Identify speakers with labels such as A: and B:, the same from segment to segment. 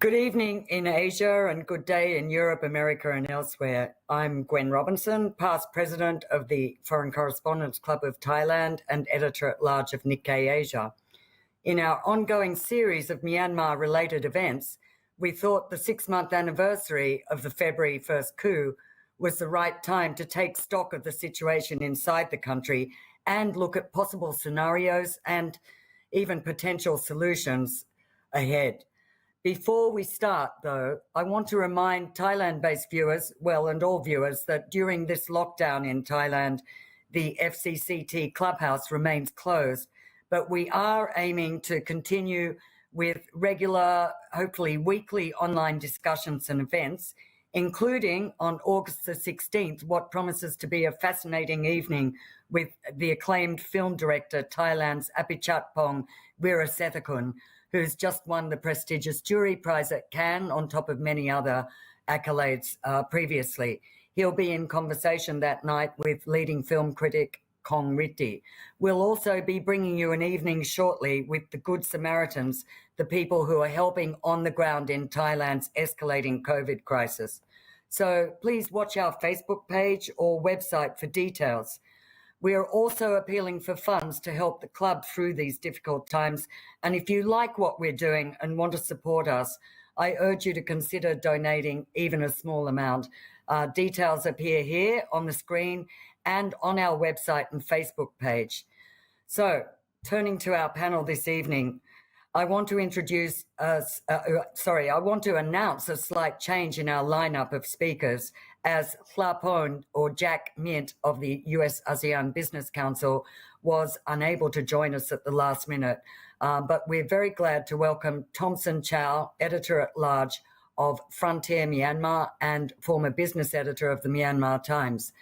A: Good evening in Asia and good day in Europe, America and elsewhere. I'm Gwen Robinson, past president of the Foreign Correspondents Club of Thailand and editor-at-large of Nikkei Asia. In our ongoing series of Myanmar-related events, we thought the 6-month anniversary of the February 1st coup was the right time to take stock of the situation inside the country and look at possible scenarios and even potential solutions ahead. Before we start, though, I want to remind Thailand-based viewers, and all viewers, that during this lockdown in Thailand, the FCCT clubhouse remains closed, but we are aiming to continue with regular, hopefully weekly online discussions and events, including on August the 16th, what promises to be a fascinating evening with the acclaimed film director, Thailand's Apichatpong Weerasethakul, who's just won the prestigious jury prize at Cannes on top of many other accolades previously. He'll be in conversation that night with leading film critic Kong Ritti. We'll also be bringing you an evening shortly with the Good Samaritans, the people who are helping on the ground in Thailand's escalating COVID crisis. So please watch our Facebook page or website for details. We are also appealing for funds to help the club through these difficult times. And if you like what we're doing and want to support us, I urge you to consider donating even a small amount. Details appear here on the screen and on our website and Facebook page. So, turning to our panel this evening, I want to announce a slight change in our lineup of speakers, as Hlapon, or Jack Mint of the US ASEAN Business Council, was unable to join us at the last minute. But we're very glad to welcome Thomson Chow, editor-at-large of Frontier Myanmar and former business editor of the Myanmar Times.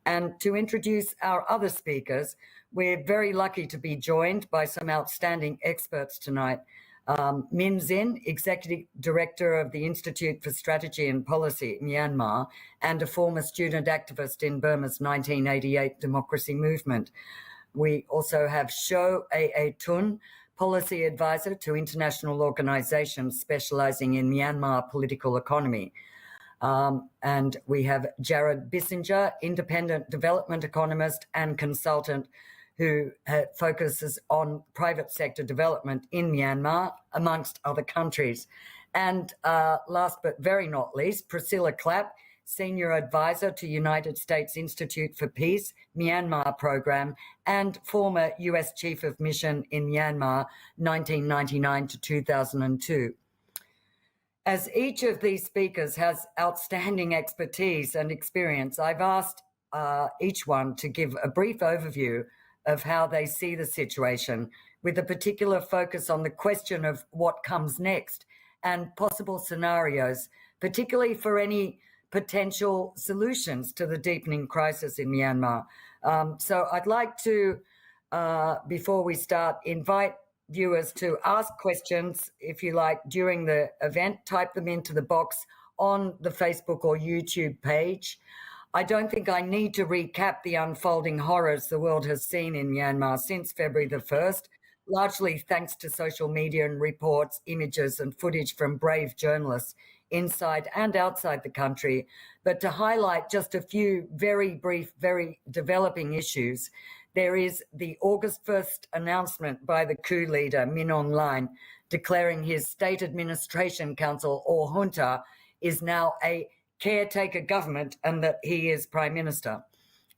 A: And to introduce our other speakers, we're very lucky to be joined by some outstanding experts tonight. Min Zin, Executive Director of the Institute for Strategy and Policy, Myanmar, and a former student activist in Burma's 1988 democracy movement. We also have Sho A. Tun, Policy Advisor to international organizations specializing in Myanmar political economy. And we have Jared Bissinger, independent development economist and consultant who focuses on private sector development in Myanmar, amongst other countries. And last but very not least, Priscilla Clapp, Senior Advisor to United States Institute for Peace, Myanmar Program, and former US Chief of Mission in Myanmar, 1999 to 2002. As each of these speakers has outstanding expertise and experience, I've asked each one to give a brief overview of how they see the situation, with a particular focus on the question of what comes next and possible scenarios, particularly for any potential solutions to the deepening crisis in Myanmar. So I'd like to, before we start, invite viewers to ask questions, if you like, during the event. Type them into the box on the Facebook or YouTube page. I don't think I need to recap the unfolding horrors the world has seen in Myanmar since February the 1st, largely thanks to social media and reports, images and footage from brave journalists inside and outside the country. But to highlight just a few very brief, very developing issues, there is the August 1st announcement by the coup leader, Min Aung Hlaing, declaring his State Administration Council, or junta, is now a caretaker government and that he is Prime Minister.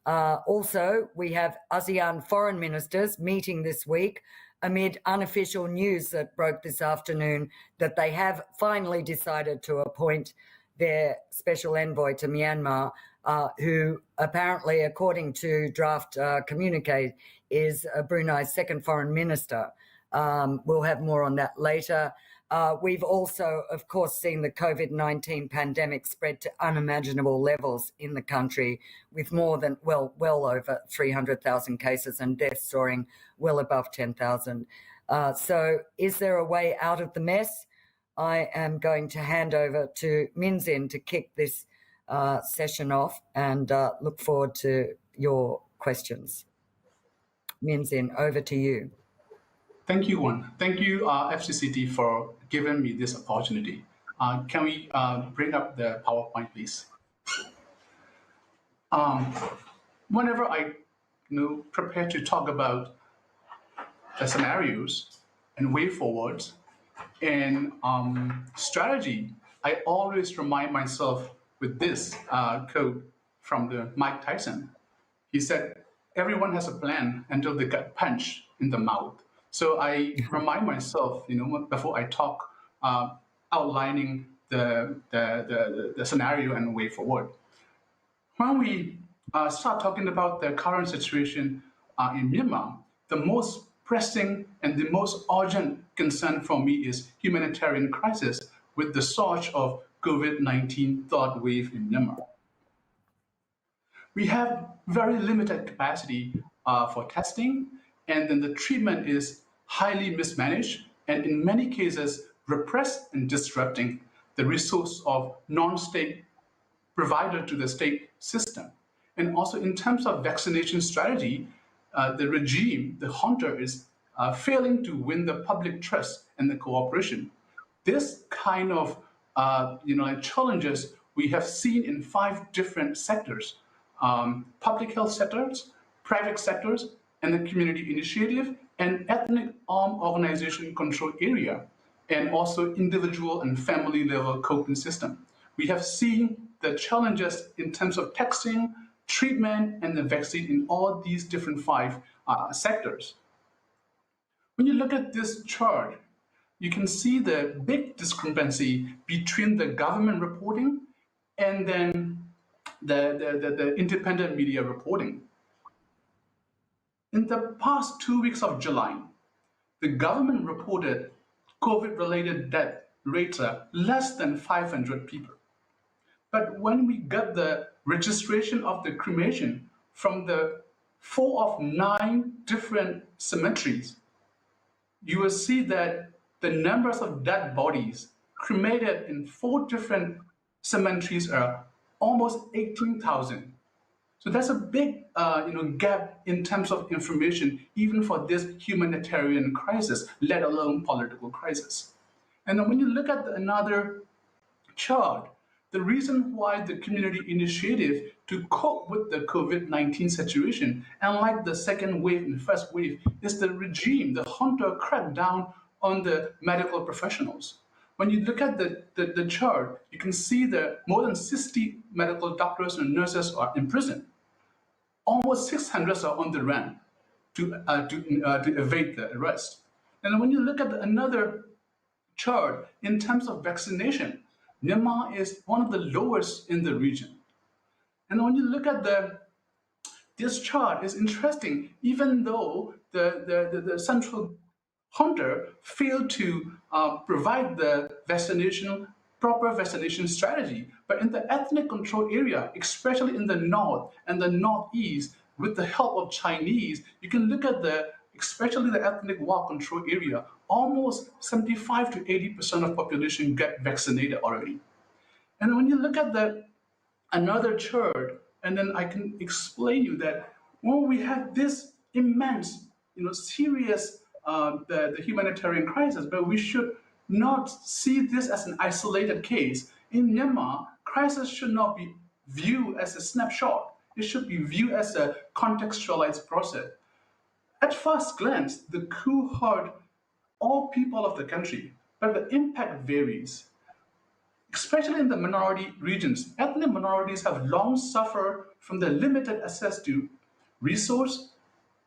A: Also, we have ASEAN foreign ministers meeting this week amid unofficial news that broke this afternoon that they have finally decided to appoint their special envoy to Myanmar, who apparently, according to draft communique, is Brunei's second foreign minister. We'll have more on that later. We've also, of course, seen the COVID-19 pandemic spread to unimaginable levels in the country, with more than, well over 300,000 cases and deaths soaring well above 10,000. So is there a way out of the mess? I am going to hand over to Min Zin to kick this session off and look forward to your questions. Min Zin, over to you.
B: Thank you, Wan. Thank you, FCCT, for giving me this opportunity. Can we bring up the PowerPoint, please? Whenever I prepare to talk about the scenarios and way forwards and strategy, I always remind myself with this quote from the Mike Tyson. He said, "Everyone has a plan until they get punched in the mouth." So I remind myself, before I talk, outlining the scenario and way forward. When we start talking about the current situation in Myanmar, the most pressing and the most urgent concern for me is humanitarian crisis with the surge of COVID-19 third wave in Myanmar. We have very limited capacity for testing, and then the treatment is highly mismanaged and in many cases repressed and disrupting the resource of non-state provider to the state system. And also in terms of vaccination strategy, the regime, the junta, is failing to win the public trust and the cooperation. This kind of challenges we have seen in 5 different sectors: public health sectors, private sectors, and the community initiative, and ethnic armed organization control area, and also individual and family level coping system. We have seen the challenges in terms of testing, treatment, and the vaccine in all these different 5 sectors. When you look at this chart, you can see the big discrepancy between the government reporting and then the independent media reporting. In the past 2 weeks of July, the government reported COVID-related death rates are less than 500 people. But when we got the registration of the cremation from the 4 of 9 different cemeteries, you will see that the numbers of dead bodies cremated in 4 different cemeteries are almost 18,000. So that's a big gap in terms of information, even for this humanitarian crisis, let alone political crisis. And then when you look at another chart, the reason why the community initiative to cope with the COVID-19 situation, unlike the second wave and first wave, is the regime, the junta cracked down on the medical professionals. When you look at the chart, you can see that more than 60 medical doctors and nurses are in prison. Almost 600 are on the run to evade the arrest. And when you look at another chart in terms of vaccination, Myanmar is one of the lowest in the region. And when you look at this chart, is interesting. Even though the central junta failed to provide the proper vaccination strategy, but in the ethnic control area, especially in the north and the northeast, with the help of Chinese, you can look at especially the ethnic war control area, almost 75 to 80% of population get vaccinated already. And when you look at another chart, and then I can explain you that when we have this immense, serious the humanitarian crisis, but we should not see this as an isolated case. In Myanmar, crisis should not be viewed as a snapshot. It should be viewed as a contextualized process. At first glance, the coup hurt all people of the country, but the impact varies. Especially in the minority regions, ethnic minorities have long suffered from the limited access to resource,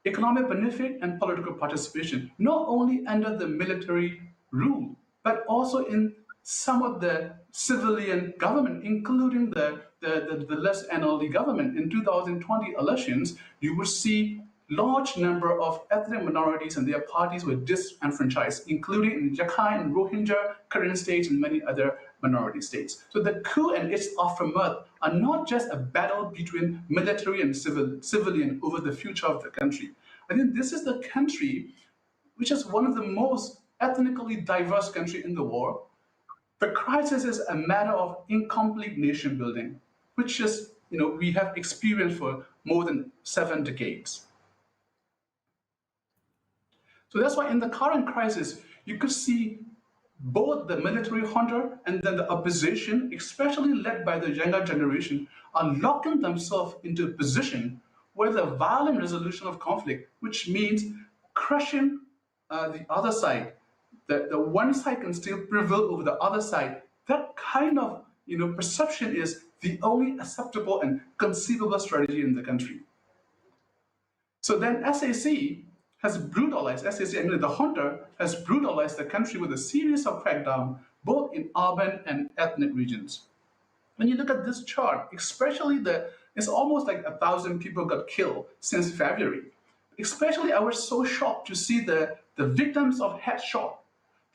B: economic benefit, and political participation, not only under the military rule, but also in some of the civilian government, including the less NLD government. In 2020 elections, you will see large number of ethnic minorities and their parties were disenfranchised, including in Rakhine and Rohingya, Karen states, and many other minority states. So the coup and its aftermath are not just a battle between military and civilian over the future of the country. I think this is the country which is one of the most ethnically diverse country in the world. The crisis is a matter of incomplete nation building, which is, we have experienced for more than 7 decades. So that's why in the current crisis, you could see both the military junta and then the opposition, especially led by the younger generation, are locking themselves into a position where the violent resolution of conflict, which means crushing the other side, the one side can still prevail over the other side. That kind of perception is the only acceptable and conceivable strategy in the country. So then SAC has brutalized, SAC, I mean the junta has brutalized the country with a series of crackdowns, both in urban and ethnic regions. When you look at this chart, especially it's almost like 1,000 people got killed since February. Especially, I was so shocked to see the victims of headshot.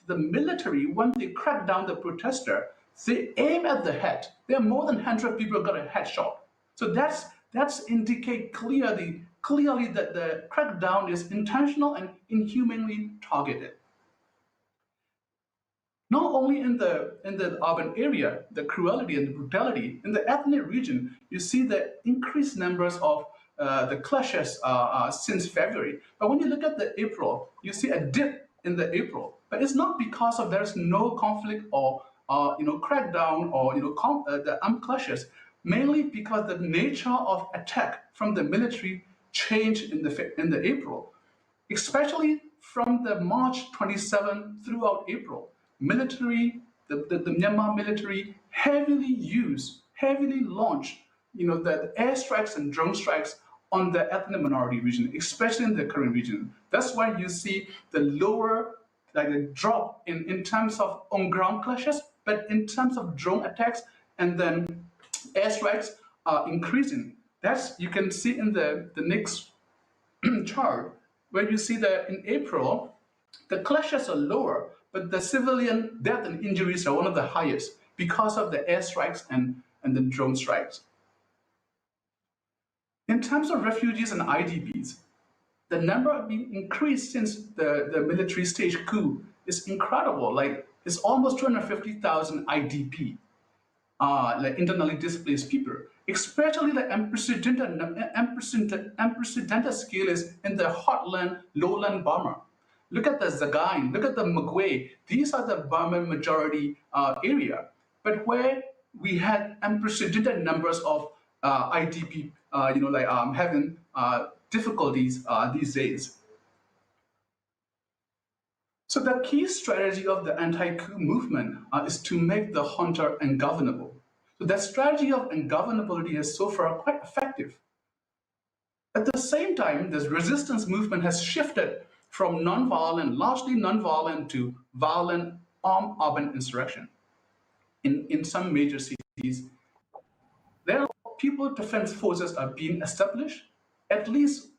B: The military, when they crack down the protester, they aim at the head. There are more than 100 people got a headshot. So that's indicate clearly that the crackdown is intentional and inhumanly targeted. Not only in the urban area, the cruelty and the brutality, in the ethnic region, you see the increased numbers of the clashes since February. But when you look at the April, you see a dip in the April. But it's not because of there's no conflict or crackdown or the armed clashes. Mainly because the nature of attack from the military changed in the April, especially from the March 27 throughout April. Military, the Myanmar military heavily launched, the airstrikes and drone strikes on the ethnic minority region, especially in the Karen region. That's why you see the lower, like a drop in terms of on-ground clashes, but in terms of drone attacks and then airstrikes are increasing. That's you can see in the next chart, where you see that in April, the clashes are lower, but the civilian death and injuries are one of the highest because of the airstrikes and the drone strikes. In terms of refugees and IDPs, the number have been increased since the military stage coup is incredible. Like it's almost 250,000 IDP, like internally displaced people. Especially the unprecedented scale is in the hotland, lowland Burma. Look at the Zagain, look at the Magwe. These are the Burman majority area, but where we had unprecedented numbers of IDP, having difficulties these days. So the key strategy of the anti-coup movement is to make the junta ungovernable. So that strategy of ungovernability is so far quite effective. At the same time, this resistance movement has shifted from largely non-violent to violent armed urban insurrection. In some major cities, there are people defense forces are being established. At least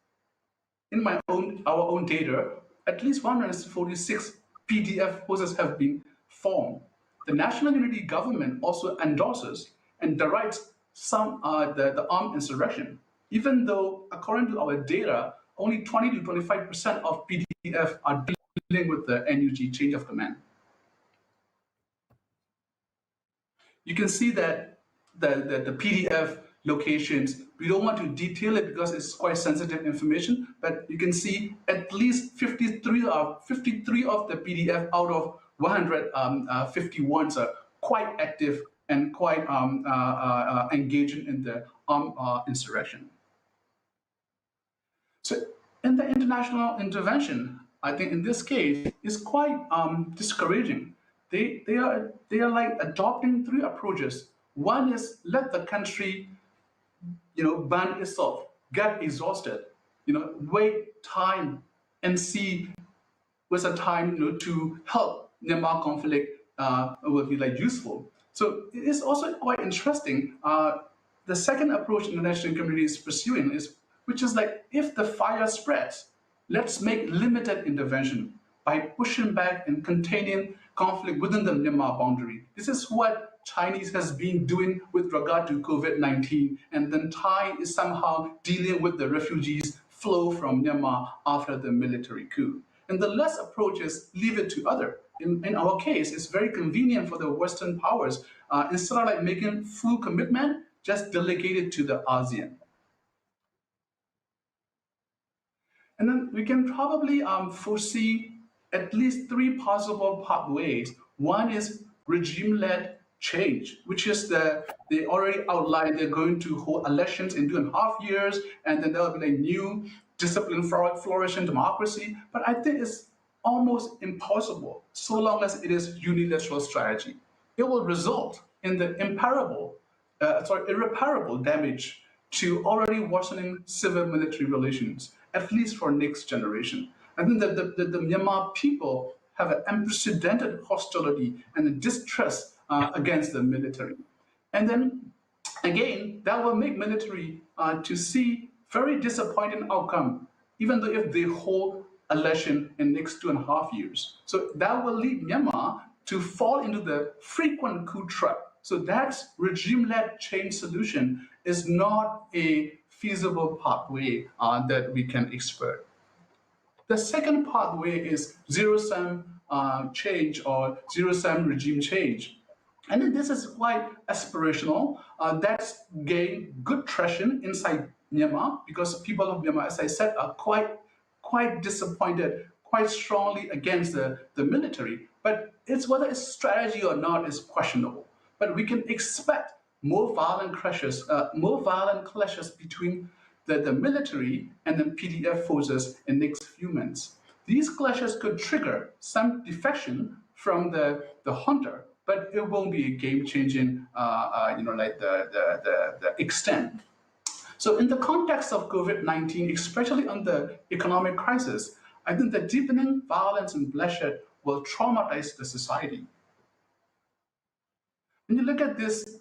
B: in our own data, at least 146 PDF forces have been formed. The National Unity Government also endorses and directs some the armed insurrection, even though, according to our data, only 20 to 25% of PDF are dealing with the NUG change of command. You can see that the PDF locations, we don't want to detail it because it's quite sensitive information, but you can see at least 53 of the PDF out of 151 are quite active and quite engaging in the insurrection. So in the international intervention, I think in this case, is quite discouraging. They are like adopting three approaches. One is let the country, ban itself, get exhausted, wait time and see what's a time, to help Myanmar conflict will be like useful. So it is also quite interesting. The second approach the international community is pursuing is, which is like, if the fire spreads, let's make limited intervention by pushing back and containing conflict within the Myanmar boundary. This is what Chinese has been doing with regard to COVID-19, and then Thai is somehow dealing with the refugees flow from Myanmar after the military coup. And the last approach is leave it to other. In our case, it's very convenient for the Western powers. Instead of like making full commitment, just delegate it to the ASEAN. And then we can probably foresee at least three possible pathways One is regime-led change, which is they already outlined they're going to hold elections in 2.5 years, and then there'll be a new discipline flourishing democracy. But I think it's almost impossible so long as it is unilateral strategy. It will result in the irreparable damage to already worsening civil-military relations, at least for next generation. I think that the Myanmar people have an unprecedented hostility and a distrust against the military. And then again, that will make military to see very disappointing outcome, even though if they hold election in next 2.5 years. So that will lead Myanmar to fall into the frequent coup trap. So that regime-led change solution is not a feasible pathway that we can expect. The second pathway is zero-sum change or zero-sum regime change. And then this is quite aspirational. That's gained good traction inside Myanmar because people of Myanmar, as I said, are quite disappointed, quite strongly against the military. But it's whether it's strategy or not is questionable. But we can expect more violent clashes between the military and the PDF forces in the next few months. These clashes could trigger some defection from the junta, but it won't be a game-changing, like the extent. So in the context of COVID-19, especially on the economic crisis, I think the deepening violence and bloodshed will traumatize the society. When you look at this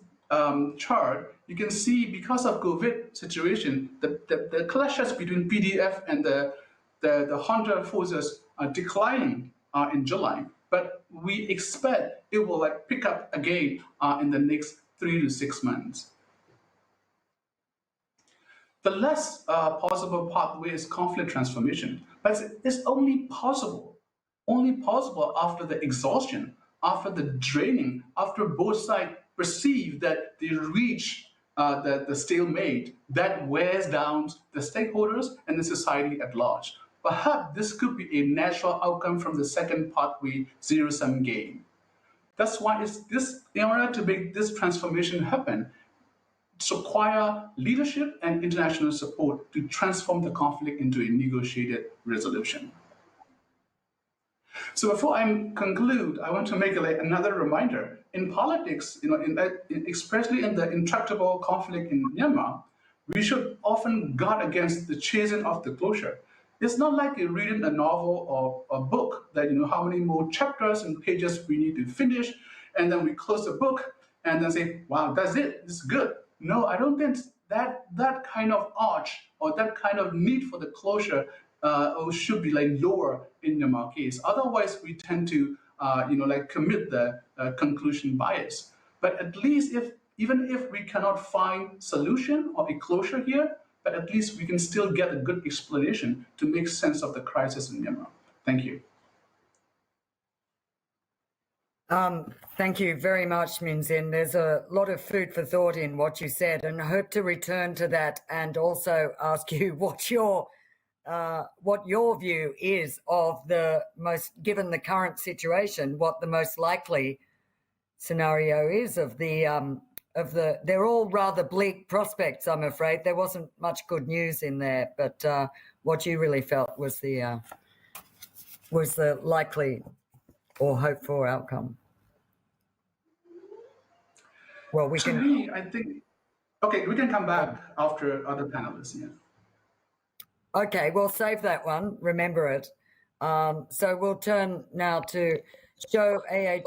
B: chart, you can see because of COVID situation, the clashes between PDF and the junta forces are declining in July, but we expect it will pick up again in the next 3 to 6 months. The less possible pathway is conflict transformation, but it's only possible after the exhaustion, after the draining, after both sides perceive that they reach the stalemate that wears down the stakeholders and the society at large. Perhaps this could be a natural outcome from the second pathway, zero-sum game. That's why in order to make this transformation happen, it requires leadership and international support to transform the conflict into a negotiated resolution. So before I conclude, I want to make another reminder. In politics, especially in the intractable conflict in Myanmar, we should often guard against the chasing of the closure. It's not like you're reading a novel or a book that how many more chapters and pages we need to finish, and then we close the book and then say, wow, that's it, it's good. No, I don't think that kind of arch or that kind of need for the closure should be lower in Myanmar case. Otherwise, we tend to commit the conclusion bias. But at least even if we cannot find solution or a closure here, but at least we can still get a good explanation to make sense of the crisis in Myanmar. Thank you.
A: Thank you very much, Min Zin. There's a lot of food for thought in what you said, and I hope to return to that and also ask you what your view is of given the current situation, what the most likely scenario is of they're all rather bleak prospects, I'm afraid. There wasn't much good news in there, but what you really felt was the likely or hoped for outcome. Well,
B: I think, okay, we can come back after other panelists. Yeah.
A: Okay, we'll save that one. Remember it. So we'll turn now to Sho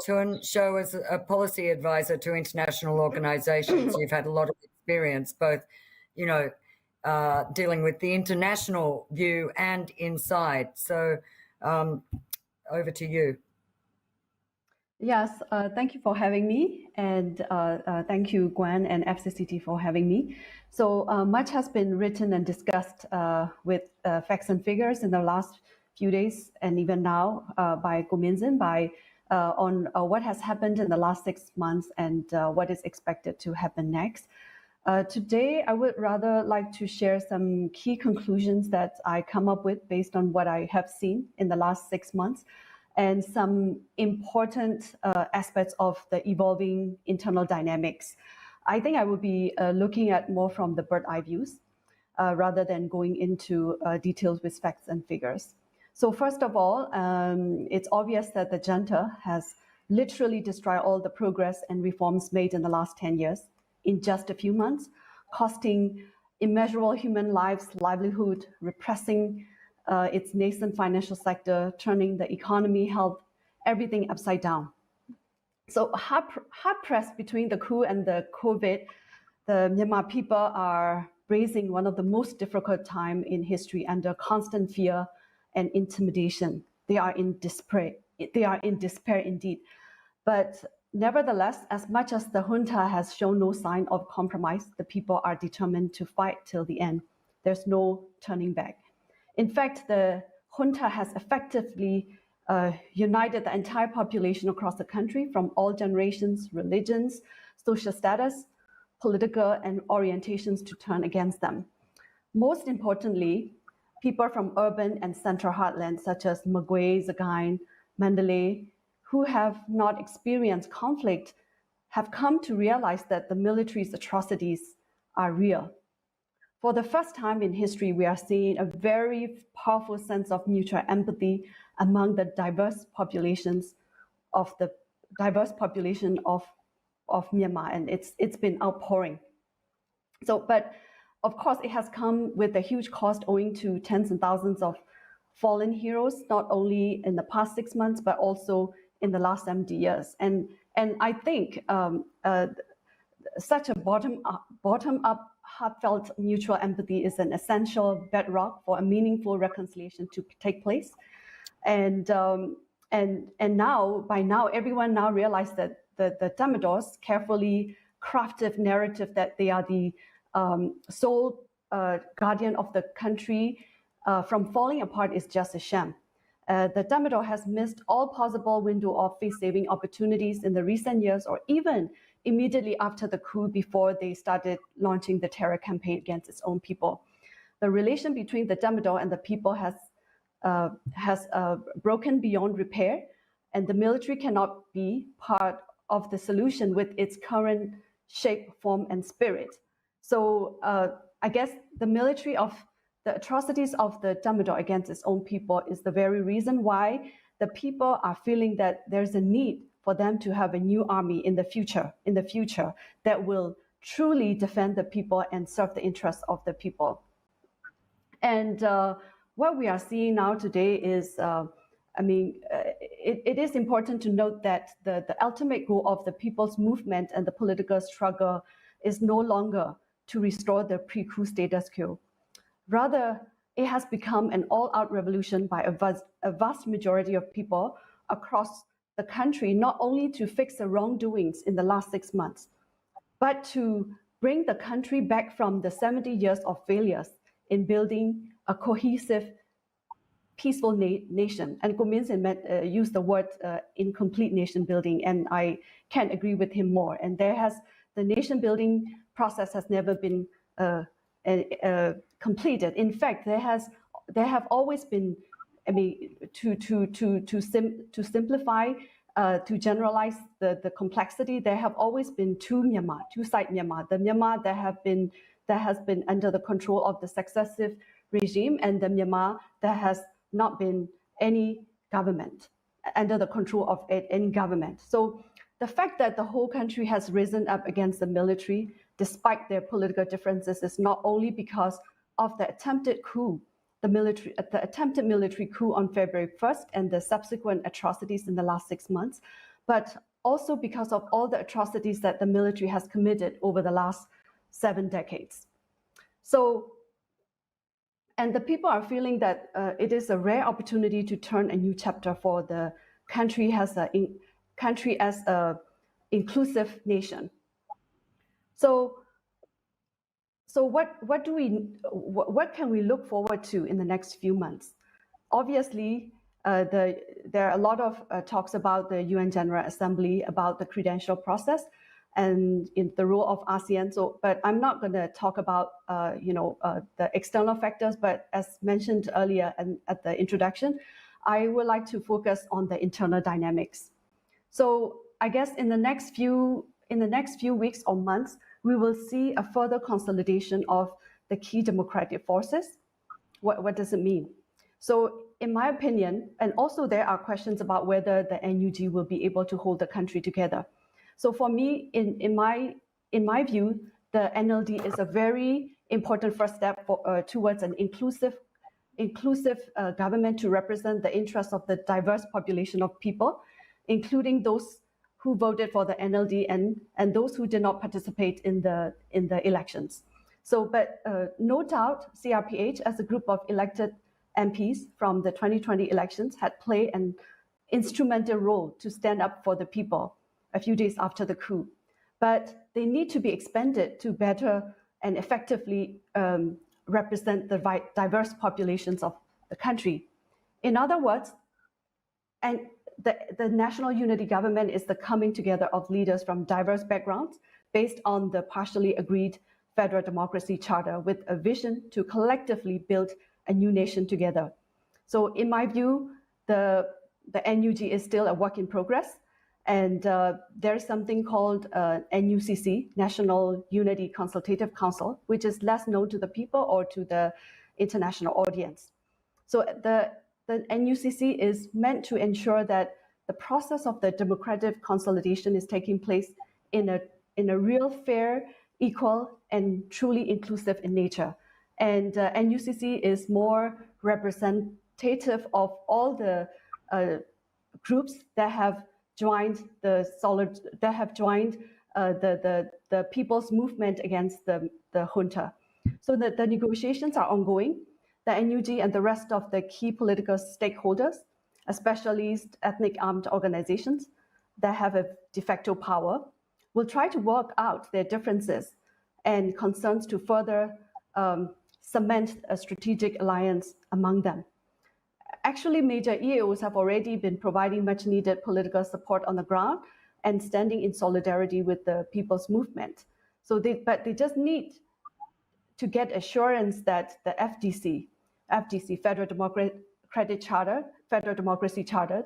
A: Tun. Sho is a policy advisor to international organizations. You've had a lot of experience, both, dealing with the international view and inside. So over to you.
C: Yes, thank you for having me, and thank you, Gwen and FCCT, for having me. So much has been written and discussed with facts and figures in the last few days, and even now by Go Min Zin, on what has happened in the last 6 months and what is expected to happen next. Today, I would rather like to share some key conclusions that I come up with based on what I have seen in the last 6 months, and some important aspects of the evolving internal dynamics. I think I will be looking at more from the bird eye views rather than going into details with facts and figures. So first of all, it's obvious that the junta has literally destroyed all the progress and reforms made in the last 10 years in just a few months, costing immeasurable human lives, livelihood, repressing its nascent financial sector, turning the economy, health, everything upside down. So hard pressed between the coup and the COVID, the Myanmar people are bracing one of the most difficult time in history under constant fear and intimidation. They are in despair. They are in despair indeed. But nevertheless, as much as the junta has shown no sign of compromise, the people are determined to fight till the end. There's no turning back. In fact, the junta has effectively united the entire population across the country from all generations, religions, social status, political and orientations to turn against them. Most importantly, people from urban and central heartlands such as Magway, Sagaing, Mandalay, who have not experienced conflict, have come to realize that the military's atrocities are real. For the first time in history, we are seeing a very powerful sense of mutual empathy among the diverse population of Myanmar, and it's been outpouring. So, but of course, it has come with a huge cost owing to tens and thousands of fallen heroes, not only in the past 6 months, but also in the last 70 years. And I think such a bottom-up, heartfelt mutual empathy is an essential bedrock for a meaningful reconciliation to take place. And now, by now, everyone now realizes that the Damodars' carefully crafted narrative that they are the sole guardian of the country from falling apart is just a sham. The Damodar has missed all possible window of face-saving opportunities in the recent years, or even immediately after the coup, before they started launching the terror campaign against its own people. The relation between the Damodar and the people has broken beyond repair, and the military cannot be part of the solution with its current shape, form, and spirit. So I guess the atrocities of the Damodar against its own people is the very reason why the people are feeling that there's a need for them to have a new army in the future that will truly defend the people and serve the interests of the people. And what we are seeing now today is, it is important to note that the ultimate goal of the people's movement and the political struggle is no longer to restore the pre-coup status quo. Rather, it has become an all-out revolution by a vast majority of people across the country, not only to fix the wrongdoings in the last 6 months, but to bring the country back from the 70 years of failures in building a cohesive, peaceful nation. And Goh Min Sin used the word incomplete nation building, and I can't agree with him more. And the nation building process has never been completed. In fact, there have always been, to simplify, to generalize the complexity, there have always been two-side Myanmar. The Myanmar that has been under the control of the successive regime, and the Myanmar that has not been any government, under the control of any government. So the fact that the whole country has risen up against the military, despite their political differences, is not only because of the attempted coup, the attempted military coup on February 1st and the subsequent atrocities in the last 6 months, but also because of all the atrocities that the military has committed over the last 7 decades. So, and the people are feeling that it is a rare opportunity to turn a new chapter for the country as a inclusive nation. So what can we look forward to in the next few months? Obviously, there are a lot of talks about the UN General Assembly, about the credential process, and in the role of ASEAN. So, but I'm not going to talk about the external factors. But as mentioned earlier and at the introduction, I would like to focus on the internal dynamics. So I guess in the next few weeks or months, we will see a further consolidation of the key democratic forces. What does it mean? So in my opinion, and also there are questions about whether the NUG will be able to hold the country together. So for me, in my view, the NLD is a very important first step towards an inclusive government to represent the interests of the diverse population of people, including those who voted for the NLD and those who did not participate in the elections. So, but no doubt, CRPH as a group of elected MPs from the 2020 elections had played an instrumental role to stand up for the people a few days after the coup. But they need to be expanded to better and effectively represent the diverse populations of the country. In other words, and the national unity government is the coming together of leaders from diverse backgrounds based on the partially agreed federal democracy charter with a vision to collectively build a new nation together. So in my view, the NUG is still a work in progress. And there's something called NUCC, National Unity Consultative Council, which is less known to the people or to the international audience. So the NUCC is meant to ensure that the process of the democratic consolidation is taking place in a real, fair, equal, and truly inclusive in nature. And NUCC is more representative of all the groups that have joined the people's movement against the junta. So the negotiations are ongoing. The NUG and the rest of the key political stakeholders, especially ethnic armed organizations that have a de facto power, will try to work out their differences and concerns to further cement a strategic alliance among them. Actually, major EAOs have already been providing much needed political support on the ground and standing in solidarity with the people's movement. So but they just need to get assurance that the FDC, Federal Democracy Charter,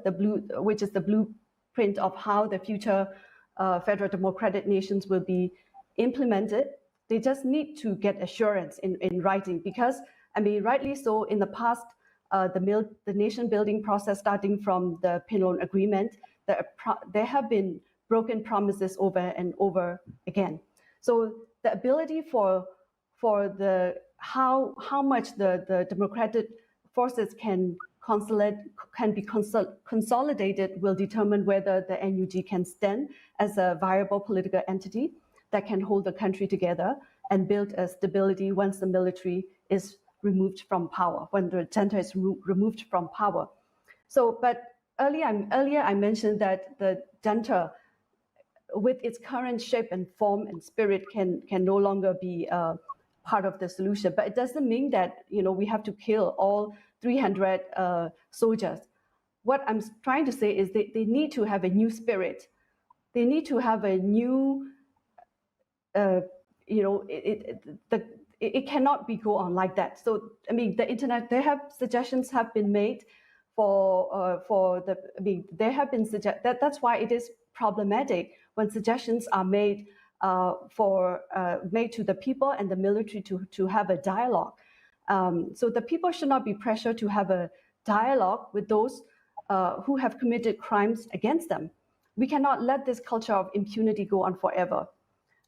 C: which is the blueprint of how the future federal democratic nations will be implemented, they just need to get assurance in writing because, I mean, rightly so, in the past, the nation building process starting from the Panelist agreement, there have been broken promises over and over again. So the ability for how much the democratic forces can be consolidated will determine whether the NUG can stand as a viable political entity that can hold the country together and build a stability once the military is removed from power, when the junta is removed from power. So, but earlier I mentioned that the junta, with its current shape and form and spirit, can no longer be part of the solution. But it doesn't mean that we have to kill all 300 soldiers. What I'm trying to say is they need to have a new spirit. They need to have a new, it cannot be go on like that. So I mean, the internet, suggestions have been made that's why it is problematic when suggestions are made made to the people and the military to have a dialogue. So the people should not be pressured to have a dialogue with those who have committed crimes against them. We cannot let this culture of impunity go on forever.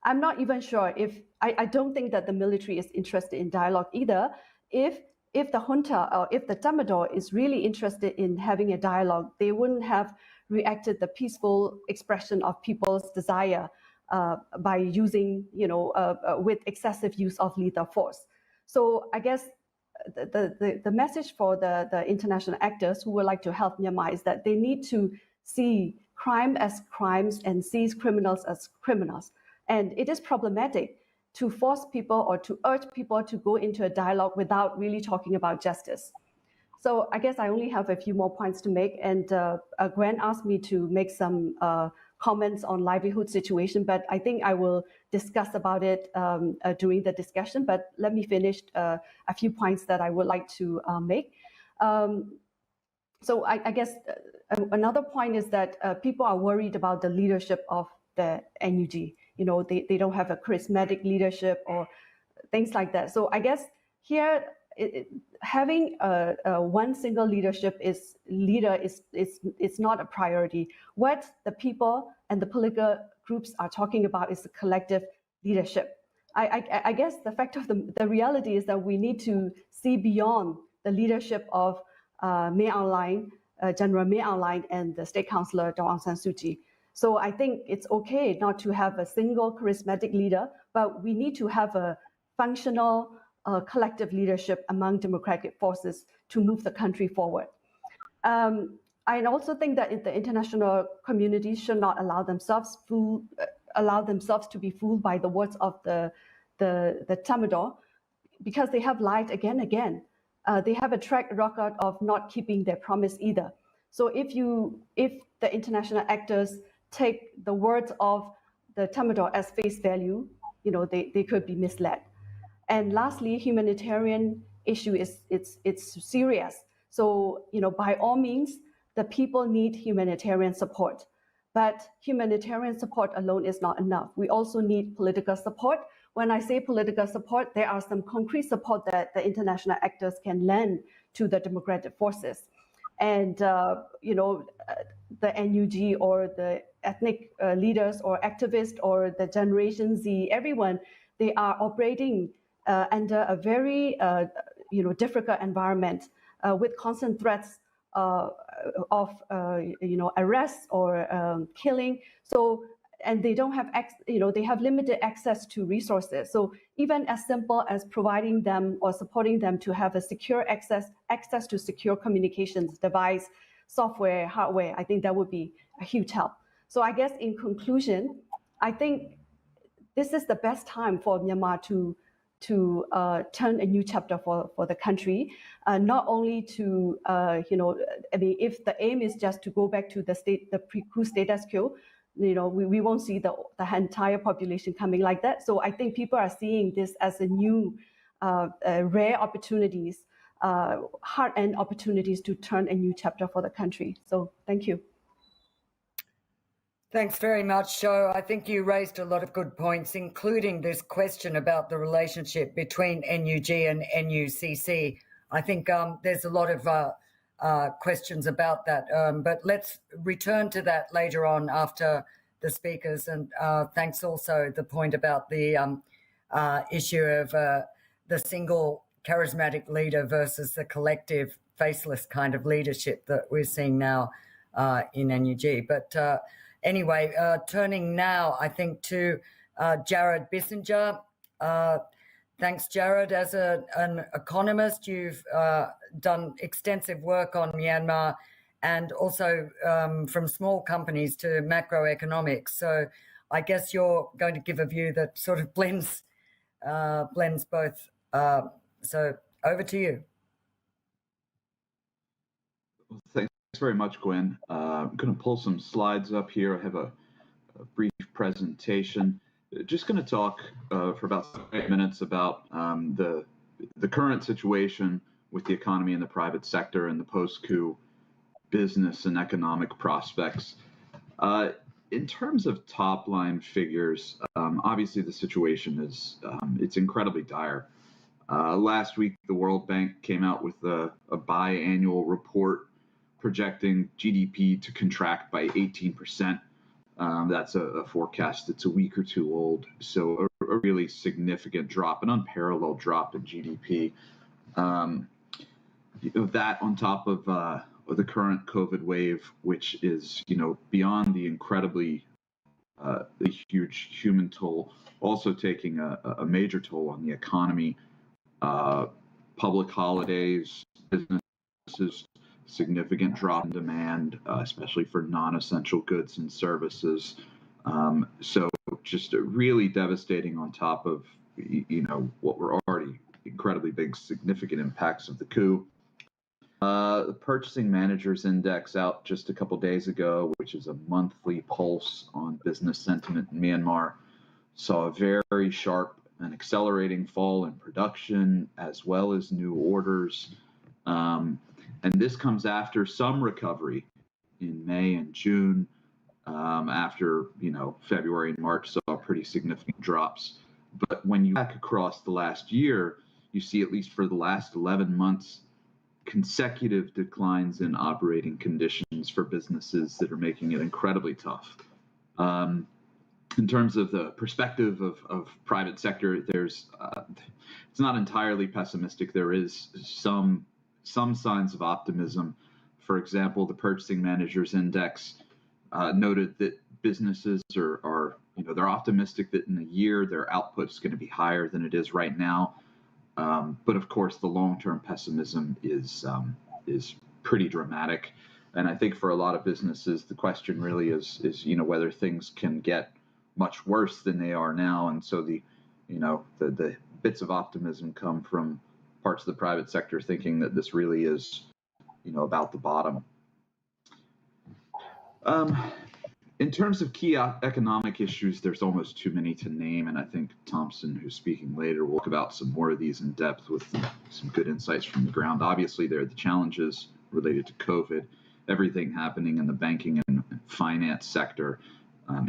C: I'm not even sure if, I don't think that the military is interested in dialogue either. If the junta or if the Tamador is really interested in having a dialogue, they wouldn't have reacted the peaceful expression of people's desire by using, with excessive use of lethal force. So I guess the message for the international actors who would like to help Myanmar is that they need to see crime as crimes and see criminals as criminals. And it is problematic to force people or to urge people to go into a dialogue without really talking about justice. So I guess I only have a few more points to make. And Gwen asked me to make some comments on livelihood situation, but I think I will discuss about it during the discussion. But let me finish a few points that I would like to make. So I guess another point is that people are worried about the leadership of the NUG. They don't have a charismatic leadership or things like that. So I guess here having one single leader is not a priority. What the people and the political groups are talking about is the collective leadership. I guess the fact of the reality is that we need to see beyond the leadership of General May Aung Hlaing and the State Councillor Daw Aung San Suu Kyi. So I think it's okay not to have a single charismatic leader, but we need to have a functional collective leadership among democratic forces to move the country forward. I also think that the international community should not allow themselves to be fooled by the words of the Tamador, because they have lied again and again. They have a track record of not keeping their promise either. So if the international actors take the words of the Tamador as face value, they could be misled. And lastly, humanitarian issue it's serious. So by all means, the people need humanitarian support. But humanitarian support alone is not enough. We also need political support. When I say political support, there are some concrete support that the international actors can lend to the democratic forces. And, the NUG or the ethnic leaders or activists or the Generation Z, everyone, they are operating under a very, difficult environment with constant threats of arrests or killing. So, and they don't have, they have limited access to resources. So even as simple as providing them or supporting them to have a secure access to secure communications device, software, hardware, I think that would be a huge help. So I guess in conclusion, I think this is the best time for Myanmar to turn a new chapter for the country, not only to, if the aim is just to go back to the pre-coup status quo, we won't see the entire population coming like that. So I think people are seeing this as a new, rare opportunities, hard-end opportunities to turn a new chapter for the country. So thank you.
A: Thanks very much, Sho. I think you raised a lot of good points, including this question about the relationship between NUG and NUCC. I think there's a lot of questions about that, but let's return to that later on after the speakers. And thanks also the point about the issue of the single charismatic leader versus the collective faceless kind of leadership that we're seeing now in NUG. But anyway, turning now, I think, to Jared Bissinger. Thanks, Jared. As an economist, you've done extensive work on Myanmar and also from small companies to macroeconomics. So I guess you're going to give a view that sort of blends both. So over to you.
D: Well, thanks very much, Gwen. I'm going to pull some slides up here. I have a brief presentation. Just going to talk for about 8 minutes about the current situation with the economy and the private sector and the post-coup business and economic prospects. In terms of top-line figures, obviously the situation is it's incredibly dire. Last week, the World Bank came out with a biannual report projecting GDP to contract by 18%. That's a forecast that's a week or two old, so a really significant drop, an unparalleled drop in GDP. That on top of the current COVID wave, which is beyond the incredibly the huge human toll, also taking a major toll on the economy. Public holidays, businesses, significant drop in demand, especially for non-essential goods and services. So just really devastating on top of, what were already incredibly big, significant impacts of the coup. The Purchasing Managers Index out just a couple days ago, which is a monthly pulse on business sentiment in Myanmar, saw a very sharp and accelerating fall in production as well as new orders. And this comes after some recovery in May and June, after, February and March saw pretty significant drops. But when you look across the last year, you see, at least for the last 11 months, consecutive declines in operating conditions for businesses that are making it incredibly tough. In terms of the perspective of private sector, it's not entirely pessimistic. There is some signs of optimism. For example, the Purchasing Managers Index noted that businesses are they're optimistic that in a year their output is going to be higher than it is right now. But of course, the long-term pessimism is pretty dramatic. And I think for a lot of businesses, the question really is whether things can get much worse than they are now. And so the bits of optimism come from parts of the private sector thinking that this really is, about the bottom. In terms of key economic issues, there's almost too many to name, and I think Thompson, who's speaking later, will talk about some more of these in depth with some good insights from the ground. Obviously, there are the challenges related to COVID, everything happening in the banking and finance sector,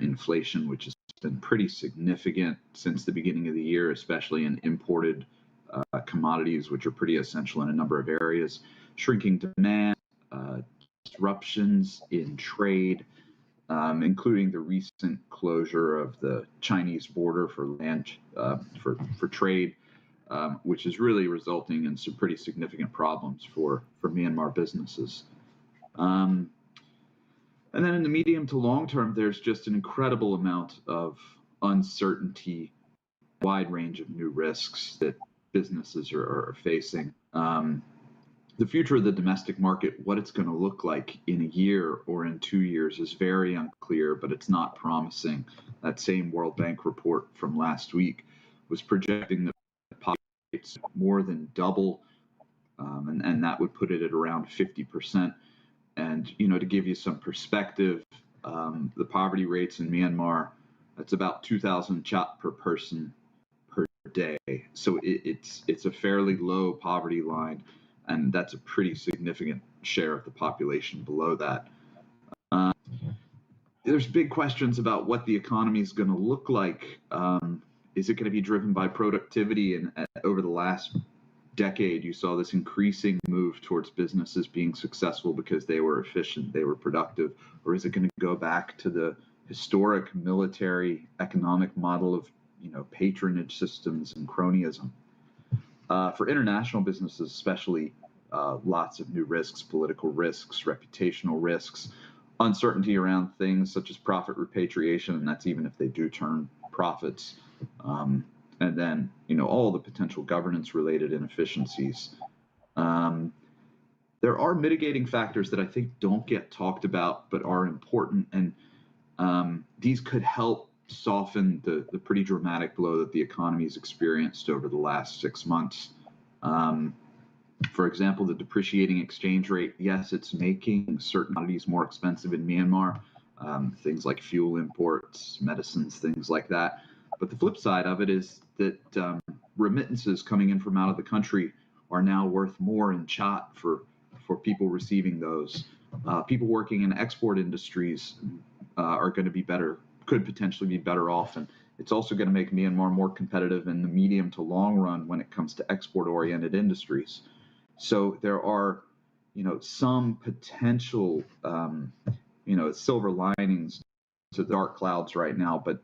D: inflation, which has been pretty significant since the beginning of the year, especially in imported commodities, which are pretty essential in a number of areas, shrinking demand, disruptions in trade, including the recent closure of the Chinese border for land for trade, which is really resulting in some pretty significant problems for Myanmar businesses. And then in the medium to long term, there's just an incredible amount of uncertainty, wide range of new risks that businesses are facing. The future of the domestic market, what it's going to look like in a year or in 2 years, is very unclear, but it's not promising. That same World Bank report from last week was projecting that poverty rates more than double, and that would put it at around 50%. And, to give you some perspective, the poverty rates in Myanmar, that's about 2,000 kyat per person per day. So it's a fairly low poverty line, and that's a pretty significant share of the population below that. There's big questions about what the economy is going to look like. Is it going to be driven by productivity? And over the last decade, you saw this increasing move towards businesses being successful because they were efficient, they were productive. Or is it going to go back to the historic military economic model of patronage systems and cronyism? For international businesses especially, lots of new risks, political risks, reputational risks, uncertainty around things such as profit repatriation, and that's even if they do turn profits. And then, all the potential governance-related inefficiencies. There are mitigating factors that I think don't get talked about but are important, and these could help soften the pretty dramatic blow that the economy has experienced over the last 6 months. For example, the depreciating exchange rate, yes, it's making certain commodities more expensive in Myanmar, things like fuel imports, medicines, things like that. But the flip side of it is that remittances coming in from out of the country are now worth more in kyat for people receiving those. People working in export industries are going to be better, could potentially be better off. And it's also going to make Myanmar more competitive in the medium to long run when it comes to export-oriented industries. So there are, some potential, silver linings to the dark clouds right now, but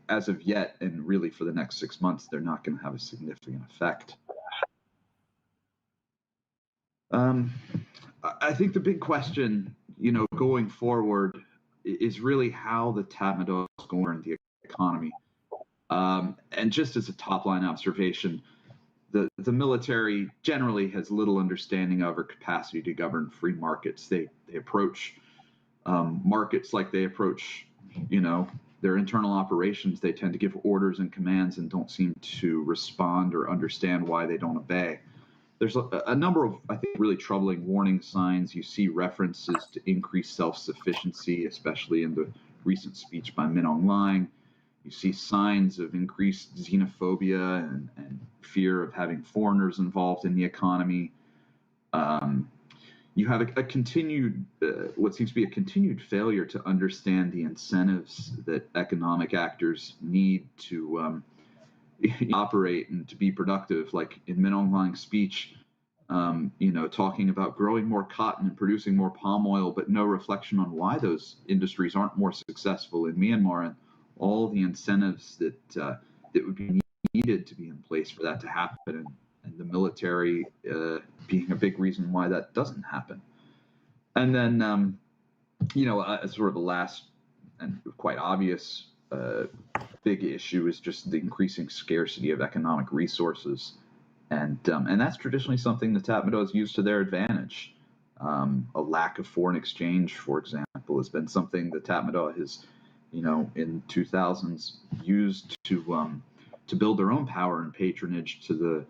D: as of yet, and really for the next 6 months, they're not going to have a significant effect. I think the big question, going forward is really how the Tatmadaw is going in the economy. And just as a top-line observation, the military generally has little understanding of or capacity to govern free markets. They approach markets like they approach, their internal operations. They tend to give orders and commands and don't seem to respond or understand why they don't obey. There's a number of, I think, really troubling warning signs. You see references to increased self-sufficiency, especially in the recent speech by Min Aung Hlaing. You see signs of increased xenophobia and fear of having foreigners involved in the economy. you have a continued, what seems to be a continued failure to understand the incentives that economic actors need to operate and to be productive. Like in Min Aung Hlaing's speech, talking about growing more cotton and producing more palm oil, but no reflection on why those industries aren't more successful in Myanmar and all the incentives that would be needed to be in place for that to happen, and the military being a big reason why that doesn't happen. And then, sort of the last and quite obvious big issue is just the increasing scarcity of economic resources. And that's traditionally something the Tatmadaw has used to their advantage. A lack of foreign exchange, for example, has been something the Tatmadaw has, in 2000s used to build their own power and patronage to the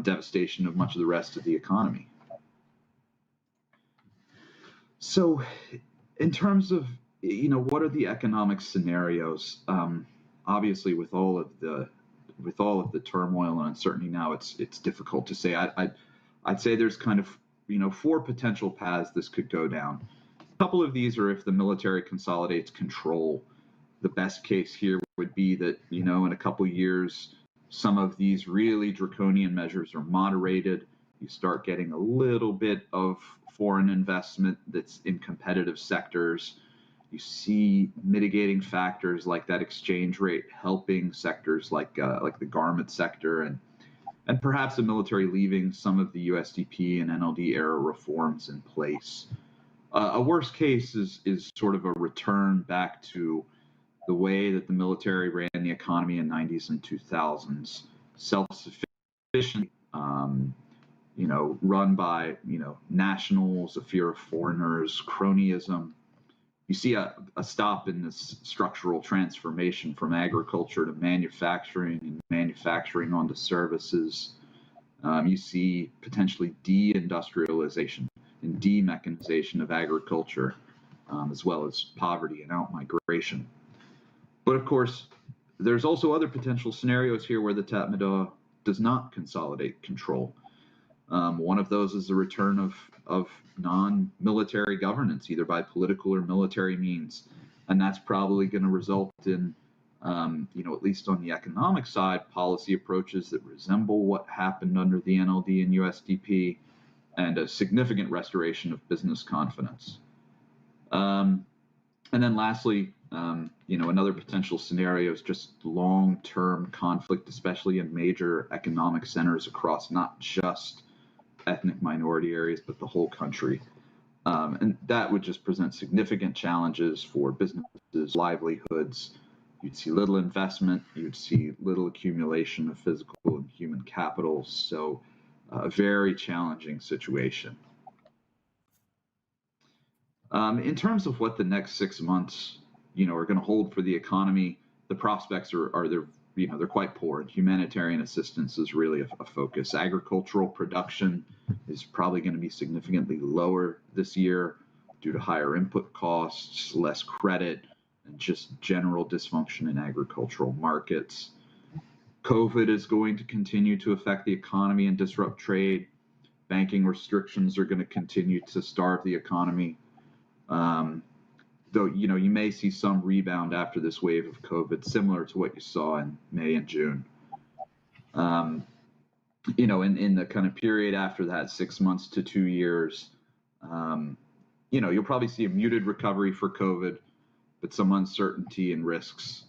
D: devastation of much of the rest of the economy. So, in terms of what are the economic scenarios? Obviously, with all of the turmoil and uncertainty now, it's difficult to say. I'd say there's kind of 4 potential paths this could go down. A couple of these are if the military consolidates control. The best case here would be that in a couple of years, some of these really draconian measures are moderated. You start getting a little bit of foreign investment that's in competitive sectors. You see mitigating factors like that exchange rate helping sectors like the garment sector, and perhaps the military leaving some of the USDP and NLD era reforms in place. A worst case is sort of a return back to the way that the military ran the economy in 90s and 2000s, self-sufficient, run by nationals, a fear of foreigners, cronyism. You see a stop in this structural transformation from agriculture to manufacturing and manufacturing onto services. You see potentially deindustrialization and demechanization of agriculture, as well as poverty and outmigration. But of course, there's also other potential scenarios here where the Tatmadaw does not consolidate control. One of those is the return of non-military governance, either by political or military means. And that's probably going to result in, at least on the economic side, policy approaches that resemble what happened under the NLD and USDP, and a significant restoration of business confidence. And then lastly, another potential scenario is just long-term conflict, especially in major economic centers across not just ethnic minority areas, but the whole country. And that would just present significant challenges for businesses, livelihoods. You'd see little investment, you'd see little accumulation of physical and human capital. So a very challenging situation. In terms of what the next 6 months, are going to hold for the economy, the prospects are they're quite poor. And humanitarian assistance is really a focus. Agricultural production is probably going to be significantly lower this year due to higher input costs, less credit, and just general dysfunction in agricultural markets. COVID is going to continue to affect the economy and disrupt trade. Banking restrictions are going to continue to starve the economy. Though, you may see some rebound after this wave of COVID, similar to what you saw in May and June. In the kind of period after that, 6 months to 2 years, you'll probably see a muted recovery for COVID, but some uncertainty and risks,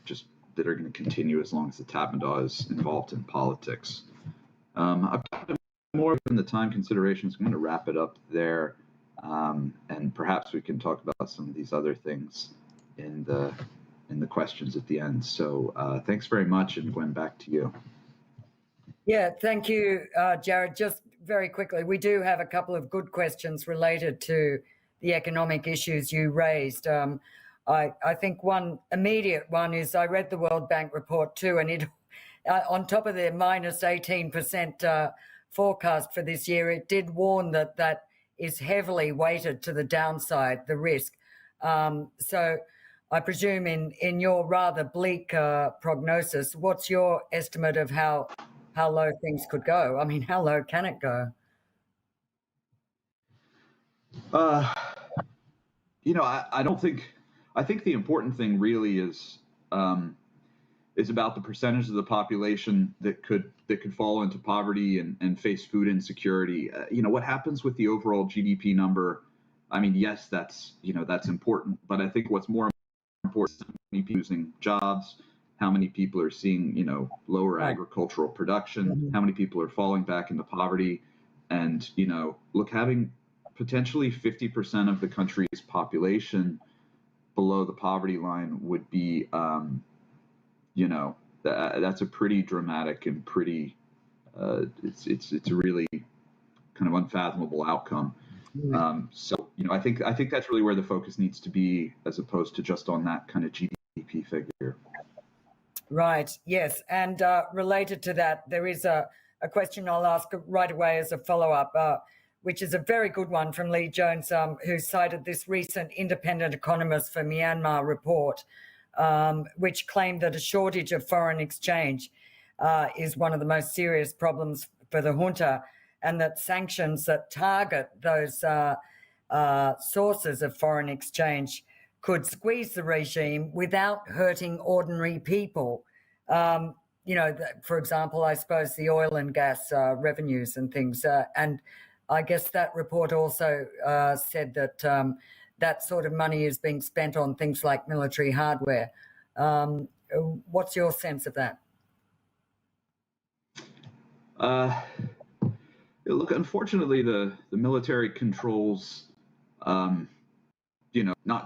D: just that are going to continue as long as the Tatmadaw is involved in politics. I've talked more than the time considerations. I'm going to wrap it up there. And perhaps we can talk about some of these other things in the questions at the end. So thanks very much, and Gwen, back to you.
A: Yeah, thank you, Jared. Just very quickly, we do have a couple of good questions related to the economic issues you raised. I think one immediate one is I read the World Bank report too, and it on top of their minus 18% forecast for this year, it did warn that is heavily weighted to the downside, the risk. So I presume in your rather bleak prognosis, what's your estimate of how low things could go? I mean, how low can it go?
D: Uh, I don't think. I think the important thing really is about the percentage of the population that could fall into poverty and face food insecurity. What happens with the overall GDP number? I mean, yes, that's important, but I think what's more important is how many people are losing jobs, how many people are seeing lower agricultural production, how many people are falling back into poverty, and look, having potentially 50% of the country's population below the poverty line would be that's a pretty dramatic and pretty it's a really kind of unfathomable outcome. So I think that's really where the focus needs to be, as opposed to just on that kind of GDP figure.
A: Right. Yes. And related to that, there is a question I'll ask right away as a follow-up, which is a very good one from Lee Jones, who cited this recent Independent Economist for Myanmar report, which claimed that a shortage of foreign exchange is one of the most serious problems for the junta, and that sanctions that target those sources of foreign exchange could squeeze the regime without hurting ordinary people. For example, I suppose the oil and gas revenues and things. And I guess that report also said that that sort of money is being spent on things like military hardware. What's your sense of that?
D: Look, unfortunately, the military controls, not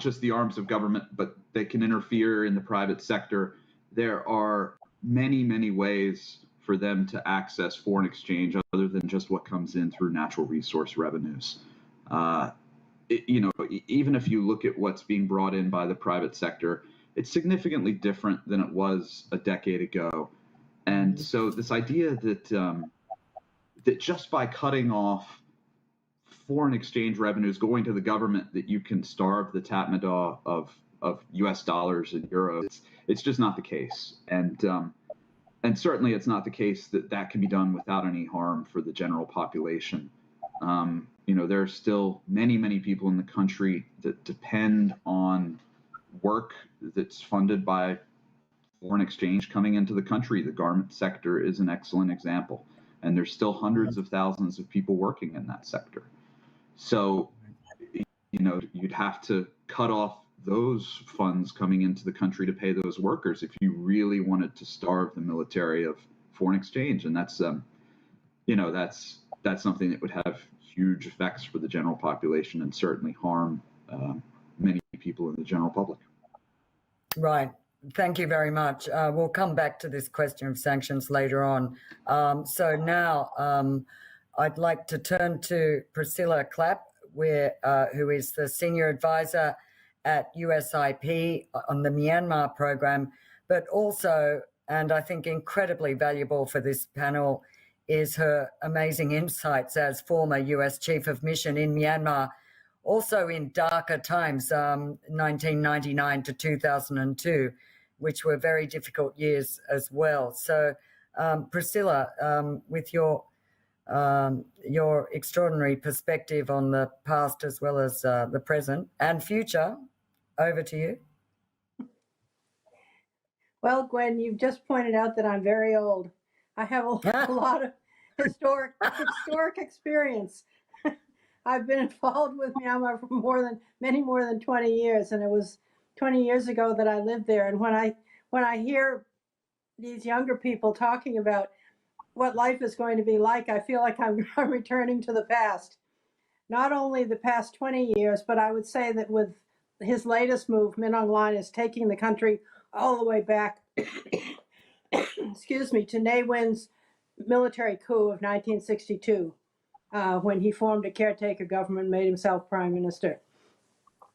D: just the arms of government, but they can interfere in the private sector. There are many, many ways for them to access foreign exchange other than just what comes in through natural resource revenues. Even if you look at what's being brought in by the private sector, it's significantly different than it was a decade ago. And so this idea that just by cutting off foreign exchange revenues going to the government, that you can starve the Tatmadaw of US dollars and euros, it's just not the case. And certainly it's not the case that can be done without any harm for the general population. There are still many, many people in the country that depend on work that's funded by foreign exchange coming into the country. The garment sector is an excellent example. And there's still hundreds of thousands of people working in that sector. So, you'd have to cut off those funds coming into the country to pay those workers if you really wanted to starve the military of foreign exchange. And that's something that would have huge effects for the general population and certainly harm many people in the general public.
A: Right. Thank you very much. We'll come back to this question of sanctions later on. So now I'd like to turn to Priscilla Clapp, who is the Senior Advisor at USIP on the Myanmar program, but also, and I think incredibly valuable for this panel, is her amazing insights as former US Chief of Mission in Myanmar, also in darker times, 1999 to 2002, which were very difficult years as well. So, Priscilla, with your extraordinary perspective on the past as well as the present and future, over to you.
E: Well, Gwen, you've just pointed out that I'm very old. I have a lot of historic experience. I've been involved with Myanmar for many more than 20 years, and it was 20 years ago that I lived there. And when I hear these younger people talking about what life is going to be like, I feel like I'm returning to the past. Not only the past 20 years, but I would say that with his latest move, Min Aung Hlaing is taking the country all the way back, excuse me, to Ne Win's military coup of 1962, when he formed a caretaker government and made himself prime minister.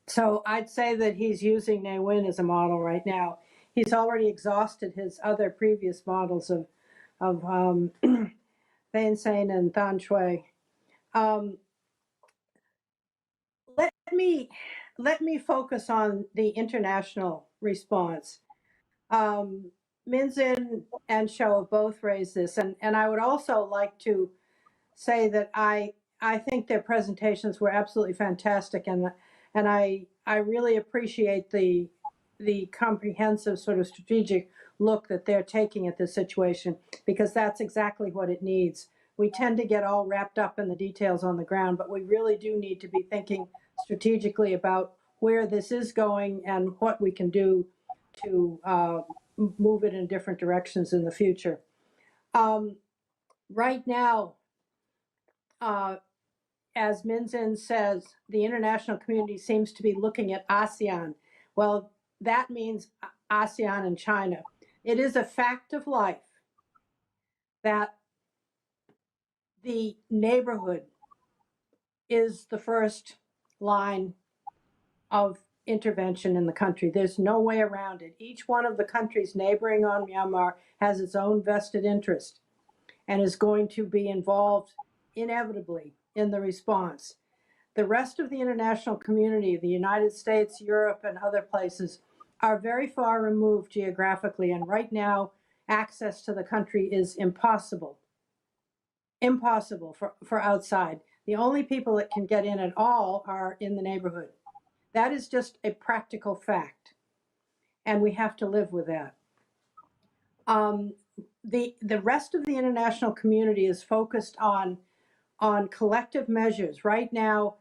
E: So I'd say that he's using Ne Win as a model right now. He's already exhausted his other previous models of Thein Sein and Than Shwe. Let me focus on the international response. Min Zin and Shou have both raised this, and I would also like to say that I I think their presentations were absolutely fantastic, and I really appreciate the comprehensive sort of strategic look that they're taking at this situation, because that's exactly what it needs. We tend to get all wrapped up in the details on the ground, but we really do need to be thinking strategically about where this is going and what we can do to move it in different directions in the future. Right now, as Minzin says, the international community seems to be looking at ASEAN. Well, that means ASEAN and China. It is a fact of life that the neighborhood is the first line of intervention in the country. There's no way around it. Each one of the countries neighboring on Myanmar has its own vested interest and is going to be involved inevitably in the response. The rest of the international community, the United States, Europe, and other places, are very far removed geographically, and right now access to the country is impossible for outside. The only people that can get in at all are in the neighborhood. That is just a practical fact, and we have to live with that. The rest of the international community is focused on collective measures. Right now,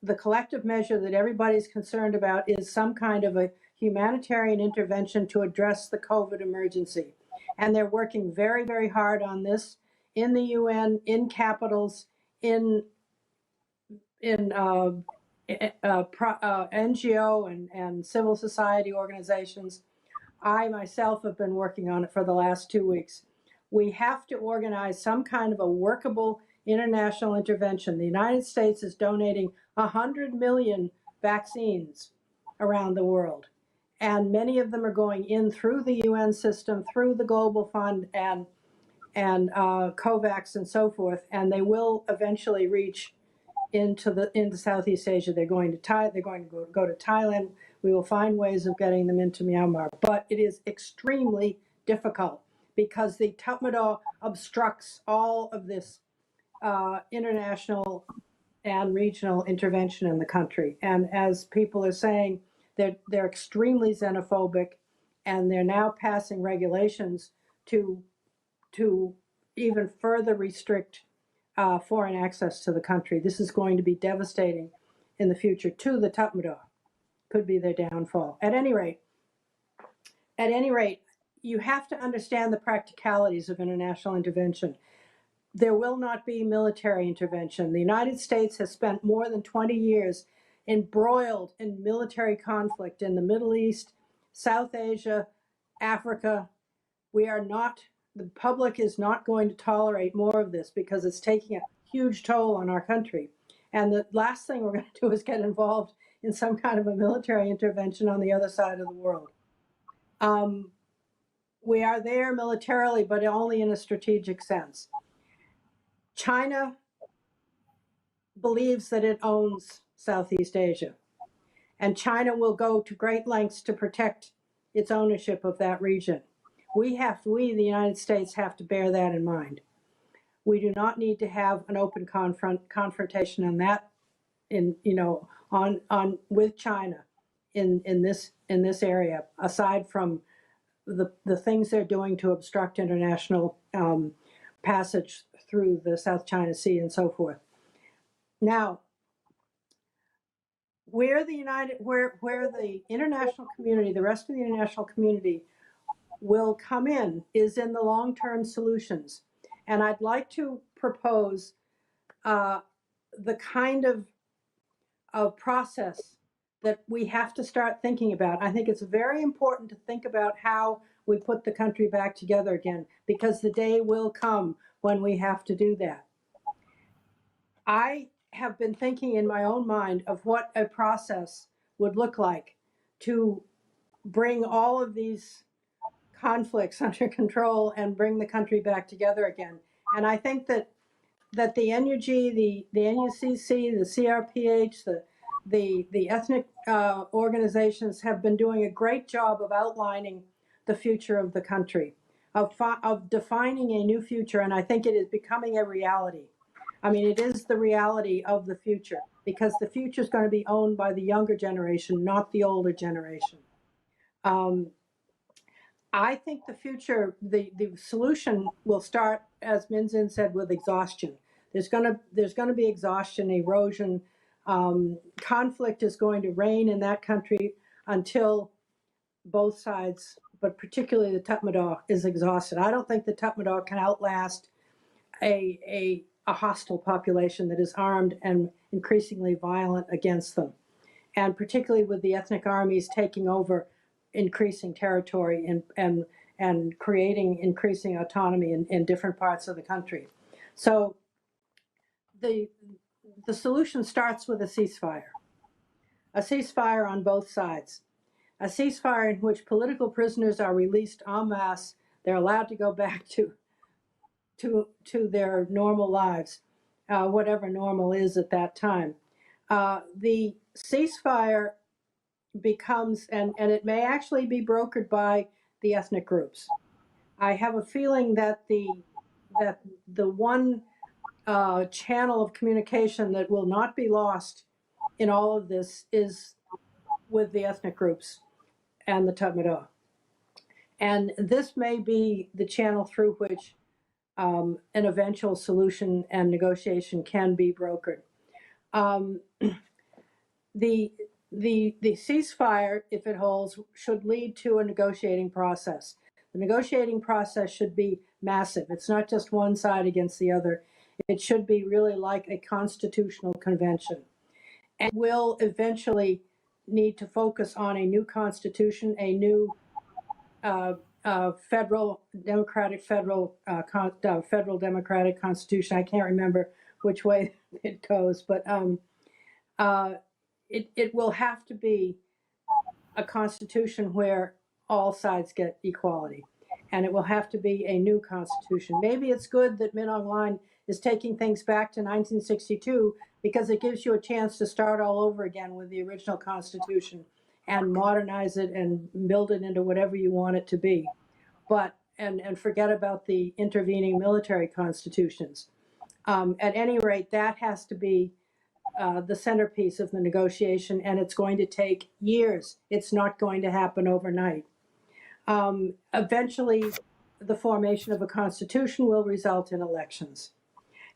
E: the collective measure that everybody's concerned about is some kind of a humanitarian intervention to address the COVID emergency. And they're working very, very hard on this in the UN, in capitals, in NGO and civil society organizations. I myself have been working on it for the last 2 weeks. We have to organize some kind of a workable international intervention. The United States is donating 100 million vaccines around the world, and many of them are going in through the UN system, through the Global Fund, and COVAX and so forth, and they will eventually reach into Southeast Asia. They're going to go to Thailand. We will find ways of getting them into Myanmar, but it is extremely difficult because the Tatmadaw obstructs all of this international and regional intervention in the country. And as people are saying, they're extremely xenophobic, and they're now passing regulations to even further restrict foreign access to the country. This is going to be devastating in the future to the Tatmadaw. Could be their downfall. At any rate, you have to understand the practicalities of international intervention. There will not be military intervention. The United States has spent more than 20 years embroiled in military conflict in the Middle East, South Asia, Africa. The public is not going to tolerate more of this because it's taking a huge toll on our country. And the last thing we're going to do is get involved in some kind of a military intervention on the other side of the world. We are there militarily, but only in a strategic sense. China believes that it owns Southeast Asia, and China will go to great lengths to protect its ownership of that region. We, the United States, have to bear that in mind. We do not need to have an open confrontation on that, with China in this area, aside from the things they're doing to obstruct international passage through the South China Sea and so forth. Now, where the international community, the rest of the international community, will come in is in the long-term solutions. And I'd like to propose the kind of process that we have to start thinking about. I think it's very important to think about how we put the country back together again, because the day will come when we have to do that. I have been thinking in my own mind of what a process would look like to bring all of these conflicts under control and bring the country back together again. And I think that the NUG, the NUCC, the CRPH, the ethnic organizations have been doing a great job of outlining the future of the country, of defining a new future, and I think it is becoming a reality. I mean, it is the reality of the future, because the future is going to be owned by the younger generation, not the older generation. I think the future, the solution will start, as Minzin said, with exhaustion. There's going to be exhaustion, erosion. Conflict is going to reign in that country until both sides, but particularly the Tatmadaw, is exhausted. I don't think the Tatmadaw can outlast a hostile population that is armed and increasingly violent against them, and particularly with the ethnic armies taking over increasing territory and creating increasing autonomy in different parts of the country. So the solution starts with a ceasefire on both sides, a ceasefire in which political prisoners are released en masse. They're allowed to go back to their normal lives, whatever normal is at that time. The ceasefire becomes, and it may actually be brokered by the ethnic groups. I have a feeling that the one channel of communication that will not be lost in all of this is with the ethnic groups and the Tatmadaw. And this may be the channel through which an eventual solution and negotiation can be brokered. The ceasefire, if it holds, should lead to a negotiating process. The negotiating process should be massive. It's not just one side against the other. It should be really like a constitutional convention, and will eventually need to focus on a new constitution, a new federal democratic constitution. I can't remember which way it goes, but it will have to be a constitution where all sides get equality, and it will have to be a new constitution. Maybe it's good that Min Aung Hlaing is taking things back to 1962, because it gives you a chance to start all over again with the original constitution and modernize it and build it into whatever you want it to be. But and forget about the intervening military constitutions. At any rate, that has to be the centerpiece of the negotiation, and it's going to take years. It's not going to happen overnight. Eventually, the formation of a constitution will result in elections.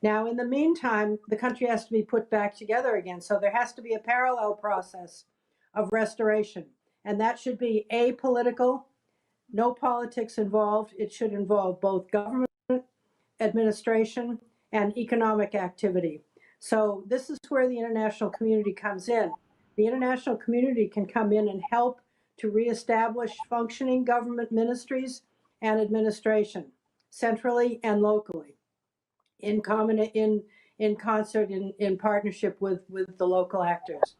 E: Now, in the meantime, the country has to be put back together again, so there has to be a parallel process of restoration, and that should be apolitical, no politics involved. It should involve both government, administration, and economic activity. So this is where the international community comes in. The international community can come in and help to reestablish functioning government ministries and administration, centrally and locally, in concert, in partnership with the local actors.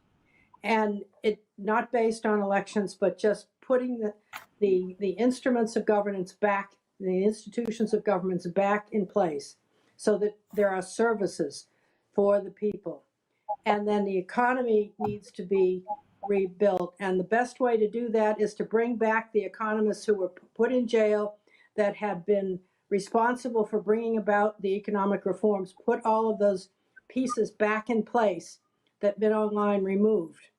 E: And it not based on elections, but just putting the instruments of governance back, the institutions of governments back in place, so that there are services for the people. And then the economy needs to be rebuilt. And the best way to do that is to bring back the economists who were put in jail, that have been responsible for bringing about the economic reforms, put all of those pieces back in place that Min Aung Hlaing removed,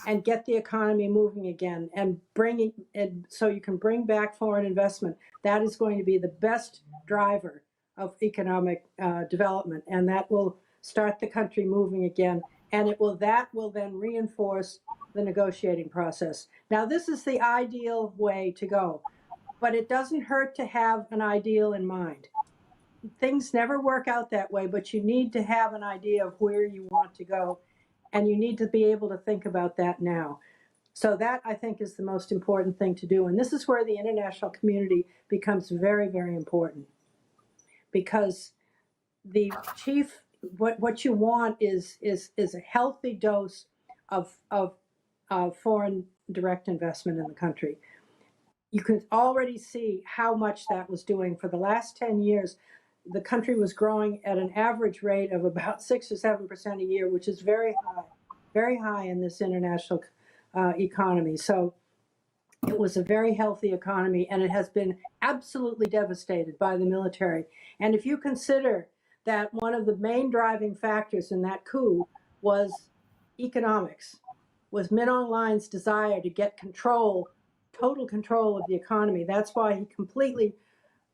E: and get the economy moving again, and bringing it so you can bring back foreign investment. That is going to be the best driver of economic development, and that will start the country moving again, and that will then reinforce the negotiating process. Now, this is the ideal way to go, but it doesn't hurt to have an ideal in mind. Things never work out that way, but you need to have an idea of where you want to go, and you need to be able to think about that now. So that, I think, is the most important thing to do, and this is where the international community becomes very, very important, because the chief, what you want is a healthy dose of foreign direct investment in the country. You can already see how much that was doing. For the last 10 years, the country was growing at an average rate of about 6 or 7% a year, which is very high in this international economy. So it was a very healthy economy, and it has been absolutely devastated by the military. And if you consider that one of the main driving factors in that coup was economics, was Min Aung Hlaing's desire to get control, total control of the economy. That's why he completely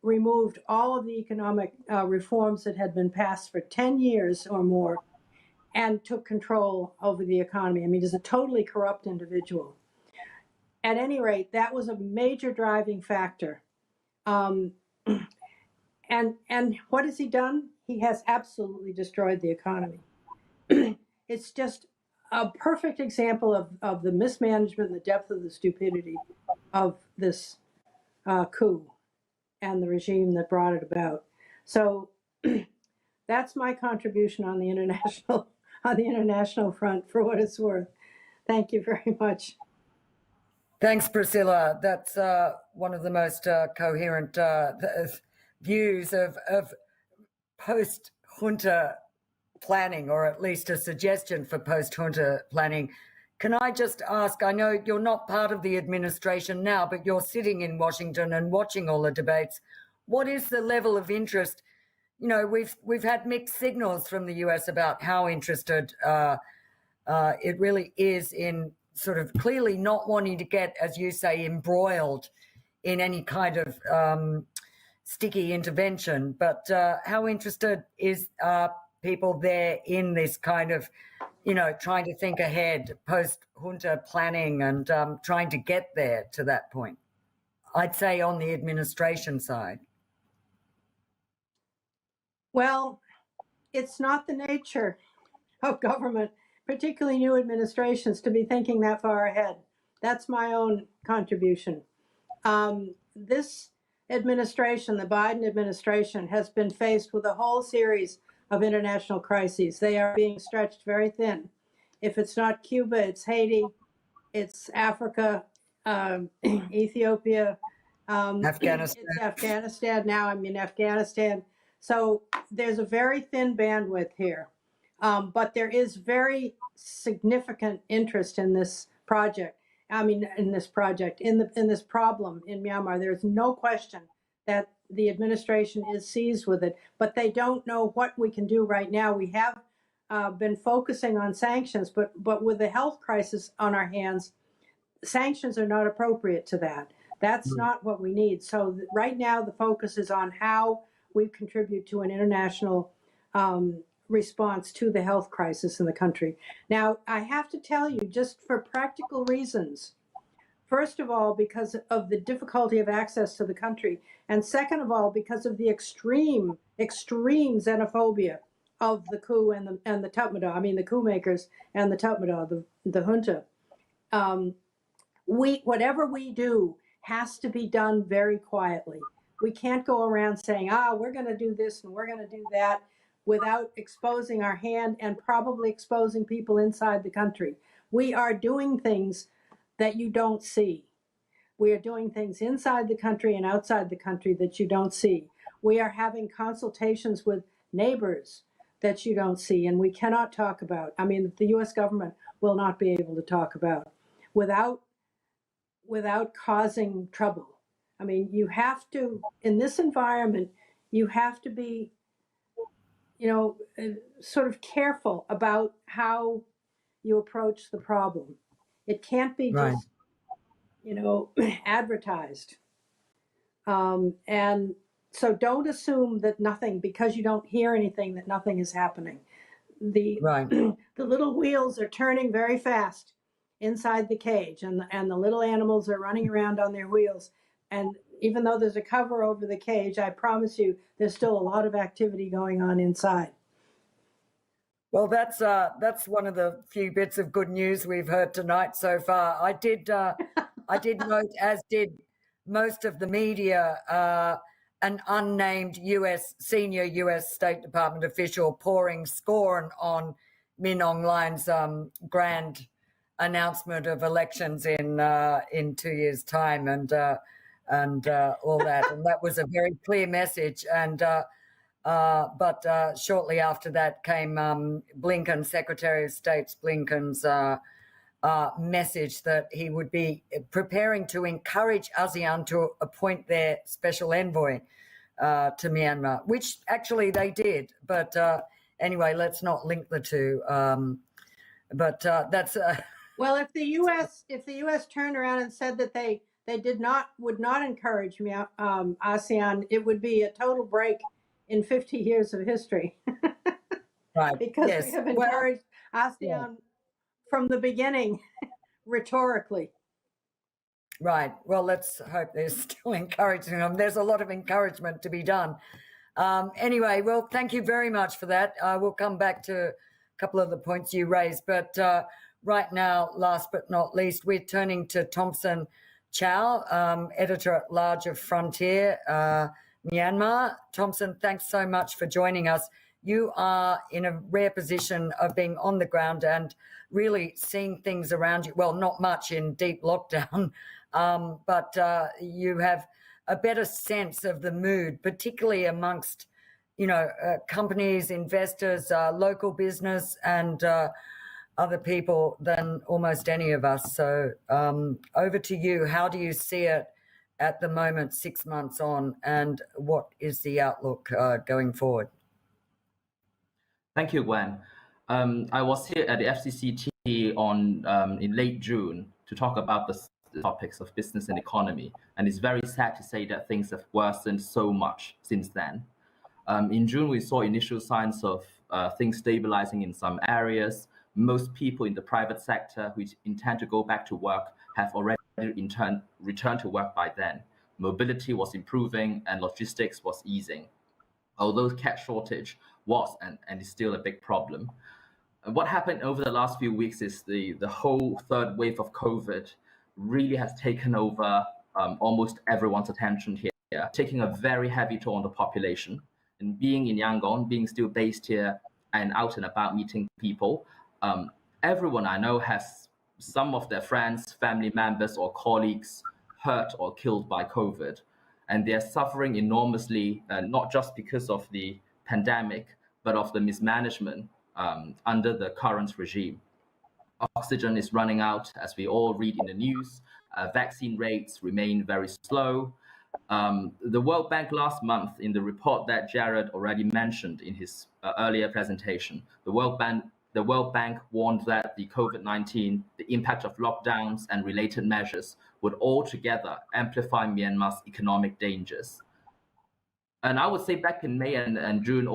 E: removed all of the economic reforms that had been passed for 10 years or more and took control over the economy. I mean, he's a totally corrupt individual. At any rate, that was a major driving factor. And what has he done? He has absolutely destroyed the economy. It's just a perfect example of the mismanagement and the depth of the stupidity of this coup and the regime that brought it about. So that's my contribution on the international front, for what it's worth. Thank you very much.
A: Thanks, Priscilla. That's one of the most coherent views of post-junta planning, or at least a suggestion for post-junta planning. Can I just ask, I know you're not part of the administration now, but you're sitting in Washington and watching all the debates. What is the level of interest? You know, we've had mixed signals from the US about how interested it really is in sort of clearly not wanting to get, as you say, embroiled in any kind of sticky intervention. But how interested is people there in this kind of, you know, trying to think ahead, post-junta planning and trying to get there to that point? I'd say on the administration side.
E: Well, it's not the nature of government, particularly new administrations, to be thinking that far ahead. That's my own contribution. This administration, the Biden administration, has been faced with a whole series of international crises. They are being stretched very thin. If it's not Cuba, it's Haiti, it's Africa, Ethiopia,
A: Afghanistan.
E: It's Afghanistan now. I'm in Afghanistan. So there's a very thin bandwidth here. But there is very significant interest in this project. I mean, in this problem in Myanmar. There's no question that the administration is seized with it, but they don't know what we can do right now. We have been focusing on sanctions, but with the health crisis on our hands, sanctions are not appropriate to that. That's not what we need. So right now, the focus is on how we contribute to an international response to the health crisis in the country. Now, I have to tell you, just for practical reasons, first of all, because of the difficulty of access to the country, and second of all, because of the extreme xenophobia of the coup and the Tatmadaw, I mean the coup makers and the Tatmadaw, the junta. Whatever we do has to be done very quietly. We can't go around saying, we're going to do this and we're going to do that, without exposing our hand and probably exposing people inside the country. We are doing things that you don't see. We are doing things inside the country and outside the country that you don't see. We are having consultations with neighbors that you don't see and we cannot talk about. I mean, the US government will not be able to talk about without causing trouble. I mean, you have to, in this environment, you have to be sort of careful about how you approach the problem. It can't be just, advertised. And so don't assume that nothing, because you don't hear anything, that nothing is happening. The little wheels are turning very fast inside the cage, and the little animals are running around on their wheels. And even though there's a cover over the cage, I promise you, there's still a lot of activity going on inside.
A: Well, that's one of the few bits of good news we've heard tonight so far. I did note, as did most of the media, an unnamed senior US State Department official pouring scorn on Min Aung Hlaing's grand announcement of elections in 2 years' time, and all that, and that was a very clear message. And but shortly after that came Blinken, Secretary of State's Blinken's message that he would be preparing to encourage ASEAN to appoint their special envoy to Myanmar, which actually they did. But anyway, let's not link the two. But that's
E: well, if the U.S. turned around and said that they would not encourage ASEAN, it would be a total break in 50 years of history.
A: right.
E: Because
A: yes.
E: we have encouraged ASEAN from the beginning, rhetorically.
A: Right. Well, let's hope they're still encouraging them. There's a lot of encouragement to be done. Anyway, well, thank you very much for that. We'll come back to a couple of the points you raised. But right now, last but not least, we're turning to Thompson Chow, Editor-at-Large of Frontier, Myanmar. Thompson, thanks so much for joining us. You are in a rare position of being on the ground and really seeing things around you. Well, not much in deep lockdown, but you have a better sense of the mood, particularly amongst, companies, investors, local business, and other people than almost any of us. So over to you. How do you see it at the moment, 6 months on, and what is the outlook going forward?
F: Thank you, Gwen. I was here at the FCCT in late June to talk about the topics of business and economy, and it's very sad to say that things have worsened so much since then. In June, we saw initial signs of things stabilizing in some areas. Most people in the private sector who intend to go back to work have already returned to work by then. Mobility was improving and logistics was easing, although cash shortage was and is still a big problem. And what happened over the last few weeks is the whole third wave of COVID really has taken over almost everyone's attention here, taking a very heavy toll on the population. And being in Yangon, being still based here and out and about meeting people, everyone I know has some of their friends, family members, or colleagues hurt or killed by COVID. And they're suffering enormously, not just because of the pandemic, but of the mismanagement under the current regime. Oxygen is running out, as we all read in the news. Vaccine rates remain very slow. The World Bank last month, in the report that Jared already mentioned in his earlier presentation, the World Bank warned that the COVID-19, the impact of lockdowns and related measures would altogether amplify Myanmar's economic dangers. And I would say back in May and June,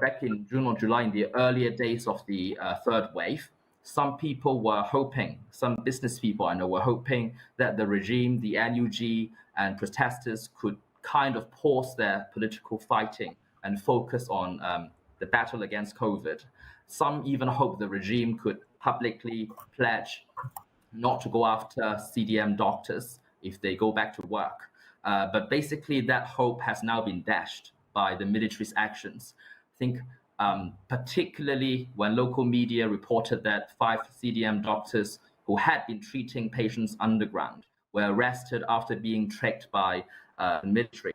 F: back in June or July, in the earlier days of the third wave, some people were hoping, some business people I know were hoping that the regime, the NUG, and protesters could kind of pause their political fighting and focus on the battle against COVID. Some even hope the regime could publicly pledge not to go after CDM doctors if they go back to work. But basically, that hope has now been dashed by the military's actions. I think particularly when local media reported that 5 CDM doctors who had been treating patients underground were arrested after being tricked by the military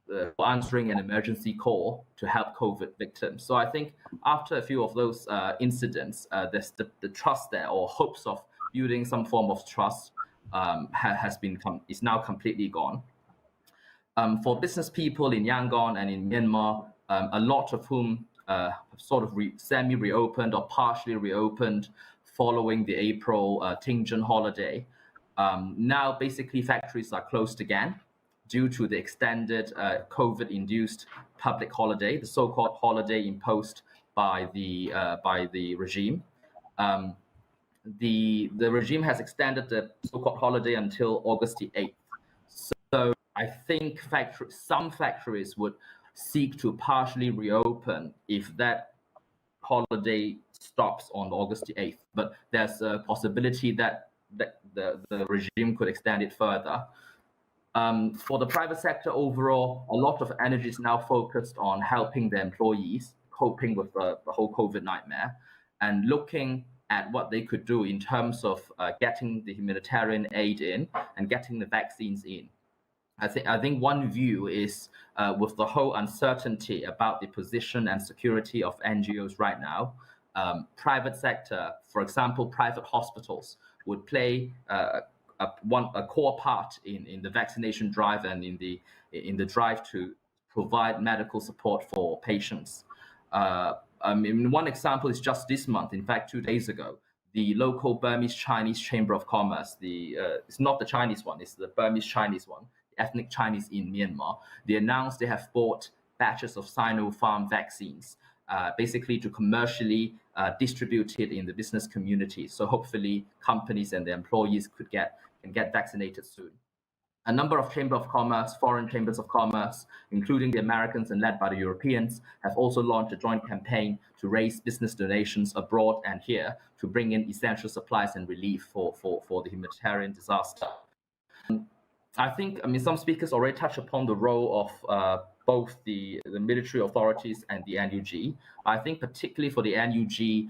F: for answering an emergency call to help COVID victims. So I think after a few of those incidents, there's the trust there, or hopes of building some form of trust is now completely gone. For business people in Yangon and in Myanmar, a lot of whom sort of semi-reopened or partially reopened following the April Tingzhen holiday. Now, basically, factories are closed again due to the extended COVID-induced public holiday, the so-called holiday imposed by the regime. The regime has extended the so-called holiday until August the 8th. So I think some factories would seek to partially reopen if that holiday stops on August the 8th. But there's a possibility that the regime could extend it further. For the private sector overall, a lot of energy is now focused on helping the employees, coping with the whole COVID nightmare, and looking at what they could do in terms of getting the humanitarian aid in and getting the vaccines in. I think one view is with the whole uncertainty about the position and security of NGOs right now, private sector, for example, private hospitals would play a core part in the vaccination drive and in the drive to provide medical support for patients. I mean, one example is just this month, in fact, 2 days ago, the local Burmese Chinese Chamber of Commerce, it's not the Chinese one, it's the Burmese Chinese one, the ethnic Chinese in Myanmar. They announced they have bought batches of Sinopharm vaccines, basically to commercially distribute it in the business community. So hopefully companies and their employees can get vaccinated soon. A number of Chamber of Commerce, foreign chambers of commerce, including the Americans and led by the Europeans, have also launched a joint campaign to raise business donations abroad and here to bring in essential supplies and relief for the humanitarian disaster. I mean, some speakers already touched upon the role of both the military authorities and the NUG. I think particularly for the NUG,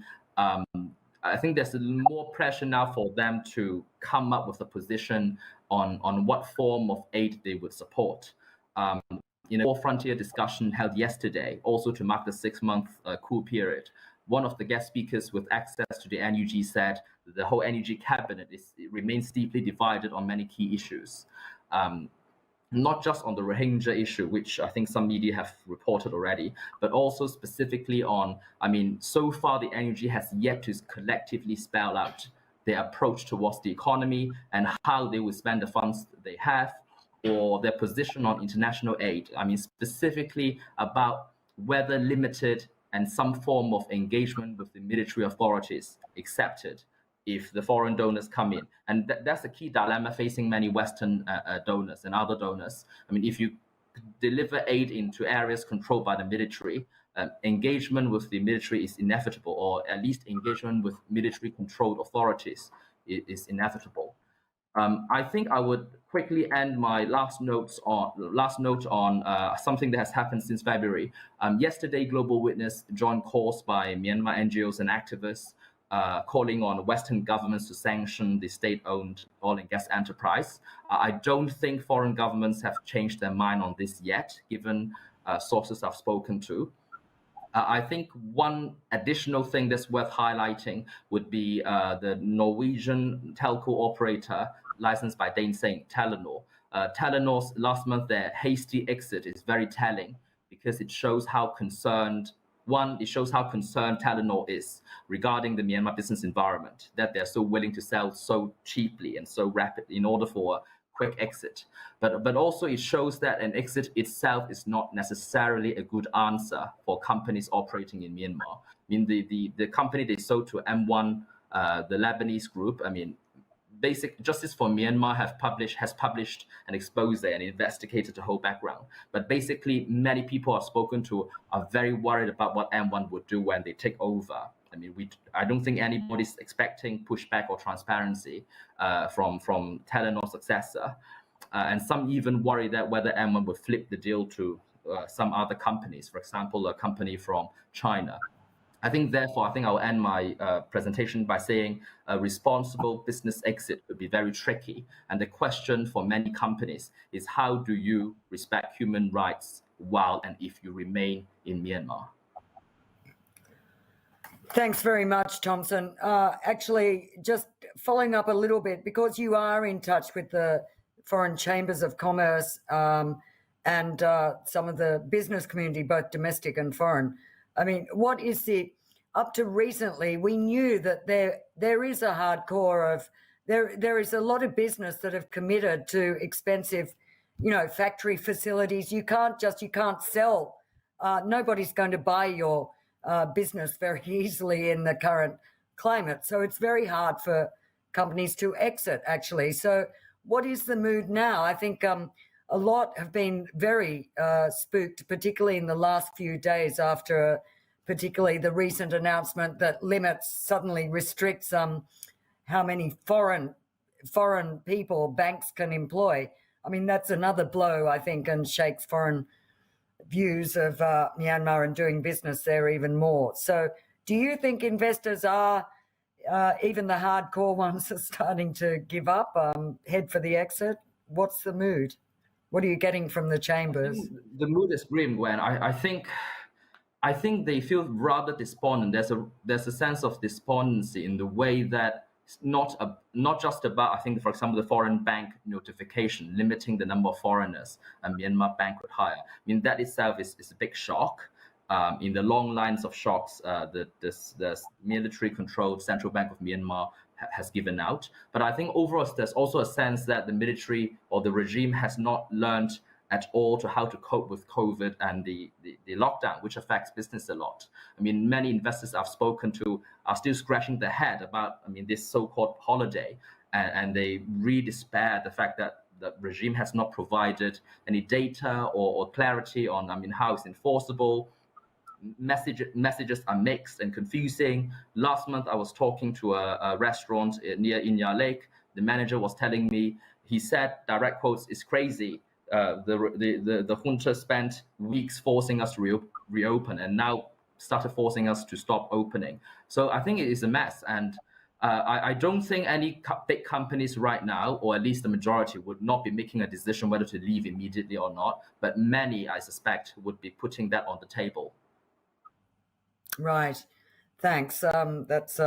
F: I think there's more pressure now for them to come up with a position on what form of aid they would support. In a four-frontier discussion held yesterday, also to mark the 6-month coup period, one of the guest speakers with access to the NUG said that the whole NUG cabinet remains deeply divided on many key issues. Not just on the Rohingya issue, which I think some media have reported already, but also specifically on, I mean, so far the NUG has yet to collectively spell out their approach towards the economy and how they will spend the funds they have, or their position on international aid. I mean, specifically about whether limited and some form of engagement with the military authorities accepted if the foreign donors come in. And that's a key dilemma facing many Western donors and other donors. I mean, if you deliver aid into areas controlled by the military, engagement with the military is inevitable, or at least engagement with military-controlled authorities is inevitable. I think I would quickly end my last note on something that has happened since February. Yesterday, Global Witness joined calls by Myanmar NGOs and activists calling on Western governments to sanction the state-owned oil and gas enterprise. I don't think foreign governments have changed their mind on this yet, given sources I've spoken to. I think one additional thing that's worth highlighting would be the Norwegian telco operator licensed by dissent, Telenor. Telenor's last month, their hasty exit is very telling because it shows how concerned Telenor is regarding the Myanmar business environment, that they're so willing to sell so cheaply and so rapidly in order for a quick exit. But also it shows that an exit itself is not necessarily a good answer for companies operating in Myanmar. I mean, the company they sold to M1, the Lebanese group, I mean, Basic Justice for Myanmar has published an expose and investigated the whole background. But basically, many people I've spoken to are very worried about what M1 would do when they take over. I mean, I don't think anybody's expecting pushback or transparency from Telenor's successor. And some even worry that whether M1 would flip the deal to some other companies, for example, a company from China. Therefore, I think I'll end my presentation by saying a responsible business exit would be very tricky. And the question for many companies is, how do you respect human rights while and if you remain in Myanmar?
A: Thanks very much, Thompson. Actually, just following up a little bit, because you are in touch with the foreign chambers of commerce and some of the business community, both domestic and foreign, I mean, what is up to recently, we knew that there is a hardcore of, there is a lot of business that have committed to expensive, factory facilities. You can't sell. Nobody's going to buy your business very easily in the current climate. So it's very hard for companies to exit, actually. So what is the mood now? I think a lot have been very spooked, particularly in the last few days after particularly the recent announcement that suddenly restricts how many foreign people banks can employ. I mean, that's another blow, I think, and shakes foreign views of Myanmar and doing business there even more. So do you think investors are, even the hardcore ones, are starting to give up, head for the exit? What's the mood? What are you getting from the chambers?
F: The mood is grim, Gwen. I think they feel rather despondent. There's a sense of despondency in the way that not just about, I think, for example, the foreign bank notification limiting the number of foreigners a Myanmar bank would hire. I mean, that itself is a big shock. In the long lines of shocks, the military-controlled Central Bank of Myanmar has given out. But I think overall, there's also a sense that the military or the regime has not learned at all to how to cope with COVID and the lockdown, which affects business a lot. I mean, many investors I've spoken to are still scratching their head about, this so-called holiday, and they really despair at the fact that the regime has not provided any data or clarity on, how it's enforceable. Messages are mixed and confusing. Last month, I was talking to a restaurant near Inya Lake. The manager was telling me, he said, direct quotes, "It's crazy. The junta spent weeks forcing us to reopen and now started forcing us to stop opening." So I think it is a mess. And I don't think any big companies right now, or at least the majority, would not be making a decision whether to leave immediately or not. But many, I suspect, would be putting that on the table.
A: Right. Thanks. That's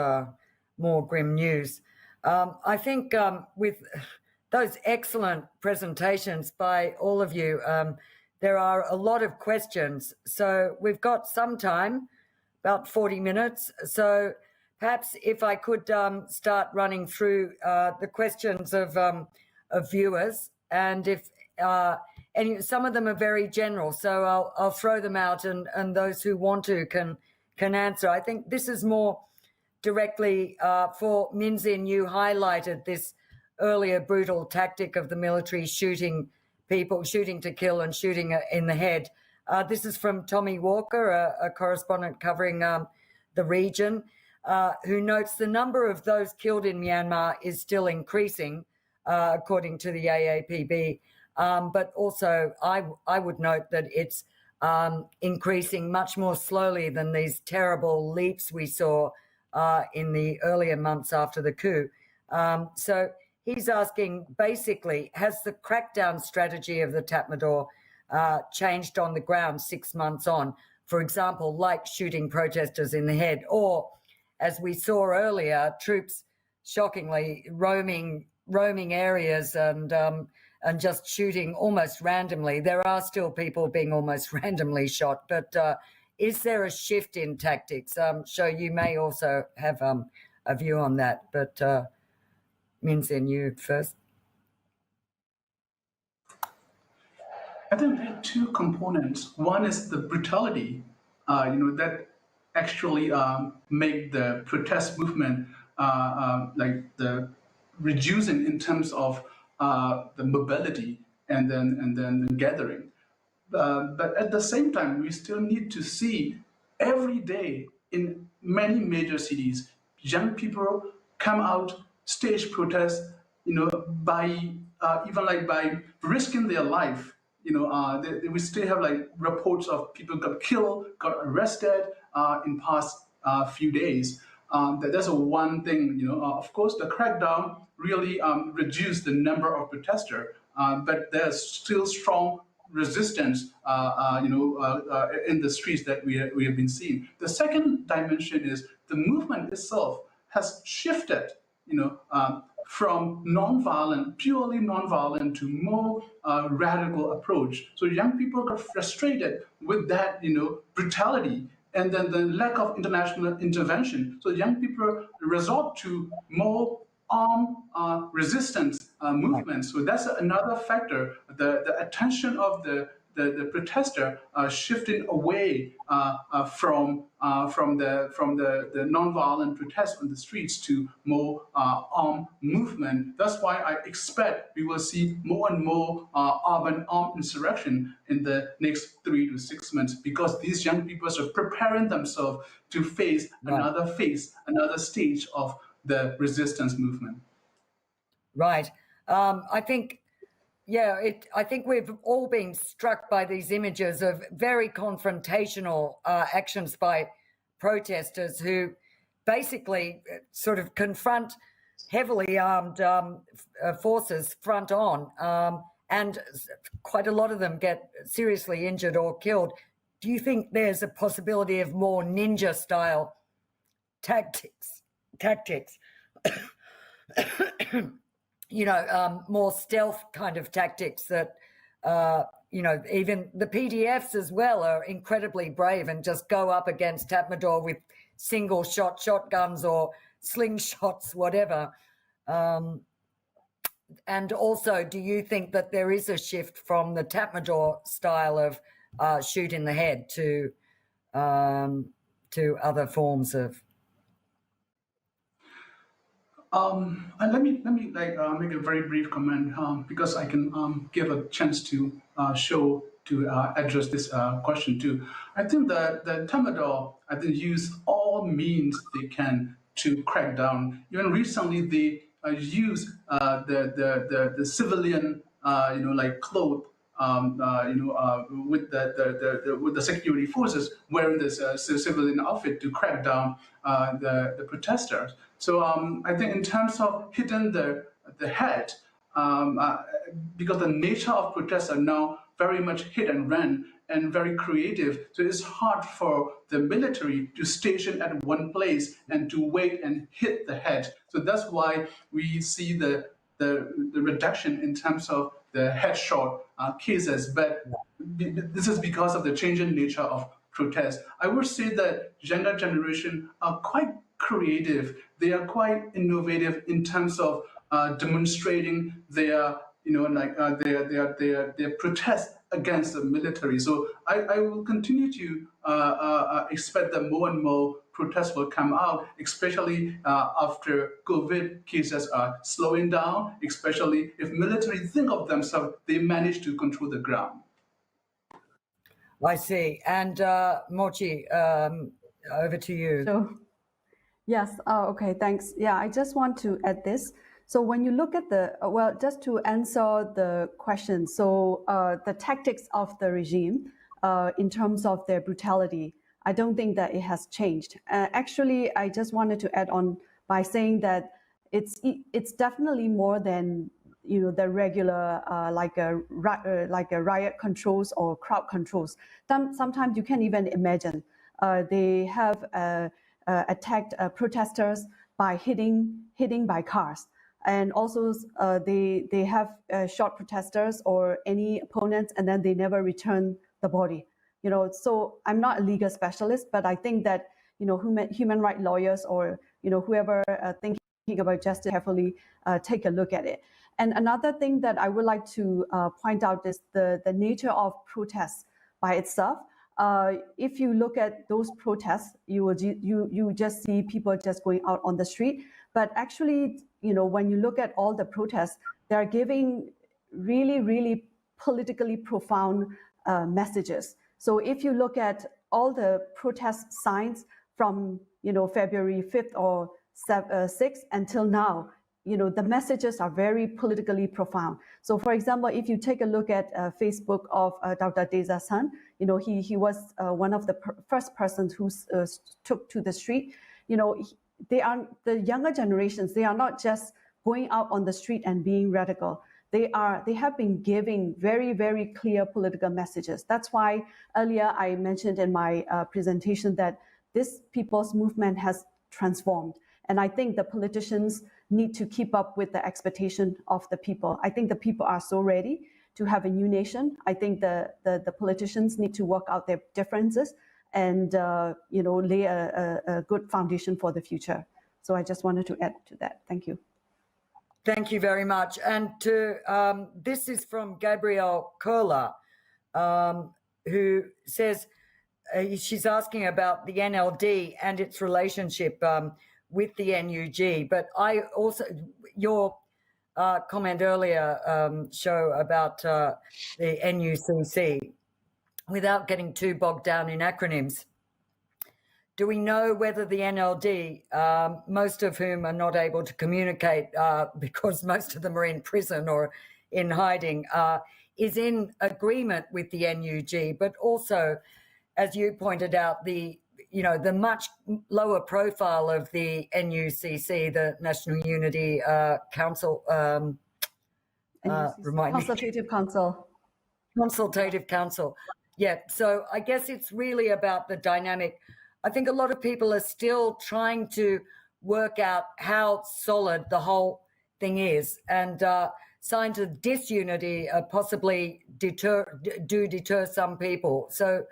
A: more grim news. I think with those excellent presentations by all of you, there are a lot of questions. So we've got some time, about 40 minutes. So perhaps if I could start running through the questions of viewers, and if some of them are very general, so I'll throw them out, and those who want to can answer. I think this is more directly for Minzin. You highlighted this earlier brutal tactic of the military shooting people, shooting to kill and shooting in the head. This is from Tommy Walker, a correspondent covering the region, who notes the number of those killed in Myanmar is still increasing, according to the AAPB. But also, I would note that it's increasing much more slowly than these terrible leaps we saw in the earlier months after the coup. So he's asking, basically, has the crackdown strategy of the Tatmadaw changed on the ground 6 months on? For example, like shooting protesters in the head, or, as we saw earlier, troops shockingly roaming areas and just shooting almost randomly. There are still people being almost randomly shot, but is there a shift in tactics? Sho, you may also have a view on that, but Minzin, you first.
B: I think there are two components. One is the brutality, that actually make the protest movement like the reducing in terms of the mobility and then the gathering. But at the same time, we still need to see every day in many major cities, young people come out, stage protests, by even like by risking their life. We still have like reports of people got killed, got arrested in past few days. That's one thing. Of course, the crackdown really reduced the number of protesters, but there's still strong resistance, in the streets that we have been seeing. The second dimension is the movement itself has shifted, from purely non-violent to more radical approach. So young people got frustrated with that, brutality, and then the lack of international intervention. So young people resort to more armed resistance movements. So that's another factor. The attention of the protester shifting away from the non-violent protests on the streets to more armed movement. That's why I expect we will see more and more urban armed insurrection in the next 3 to 6 months, because these young people are preparing themselves to face another stage of the resistance movement.
A: Right. I think we've all been struck by these images of very confrontational actions by protesters who basically sort of confront heavily armed forces front on, and quite a lot of them get seriously injured or killed. Do you think there's a possibility of more ninja-style tactics more stealth kind of tactics that, even the PDFs as well are incredibly brave and just go up against Tatmadaw with single shot shotguns or slingshots, whatever. And also, do you think that there is a shift from the Tatmadaw style of shoot in the head to other forms of?
B: Let me make a very brief comment because I can give a chance to address this question too. I think that the Tatmadaw use all means they can to crack down. Even recently, they use the civilian clothes with the security forces wearing this civilian outfit to crack down the protesters. So I think in terms of hitting the head, because the nature of protests are now very much hit and run and very creative, so it's hard for the military to station at one place and to wait and hit the head. So that's why we see the reduction in terms of the headshot cases, but this is because of the changing nature of protest. I would say that younger generation are quite creative. They are quite innovative in terms of demonstrating their protest against the military. So I will continue to expect that more and more protests will come out, especially after COVID cases are slowing down, especially if military think of themselves, they manage to control the ground.
A: I see. And Mochi, over to you.
C: So, yes, okay, thanks. Yeah, I just want to add this. So when you look at just to answer the question, so the tactics of the regime in terms of their brutality, I don't think that it has changed. Actually, I just wanted to add on by saying that it's definitely more than the regular like a riot controls or crowd controls. Sometimes you can't even imagine. They have attacked protesters by hitting by cars. And also they have shot protesters or any opponents, and then they never return the body. So I'm not a legal specialist, but I think that human rights lawyers or whoever thinking about justice carefully take a look at it. And another thing that I would like to point out is the nature of protests by itself. If you look at those protests, you just see people just going out on the street. But actually, when you look at all the protests, they are giving really, really politically profound messages. So if you look at all the protest signs from February 5th or 6th until now, the messages are very politically profound. So for example, if you take a look at Facebook of Dr. Desa's son, he was one of the first persons who took to the street. They are the younger generations. They are not just going out on the street and being radical. They have been giving very, very clear political messages. That's why earlier I mentioned in my presentation that this people's movement has transformed. And I think the politicians need to keep up with the expectation of the people. I think the people are so ready to have a new nation. I think the politicians need to work out their differences and lay a good foundation for the future. So I just wanted to add to that. Thank you.
A: Thank you very much. And this is from Gabrielle Curler, who says she's asking about the NLD and its relationship with the NUG. But I also, your comment earlier, show about the NUCC, without getting too bogged down in acronyms, do we know whether the NLD, most of whom are not able to communicate because most of them are in prison or in hiding, is in agreement with the NUG, but also, as you pointed out, the much lower profile of the NUCC, the National Unity Council,
C: Consultative Council.
A: Consultative Council. Yeah, so I guess it's really about the dynamic. I think a lot of people are still trying to work out how solid the whole thing is. And signs of disunity possibly deter some people. So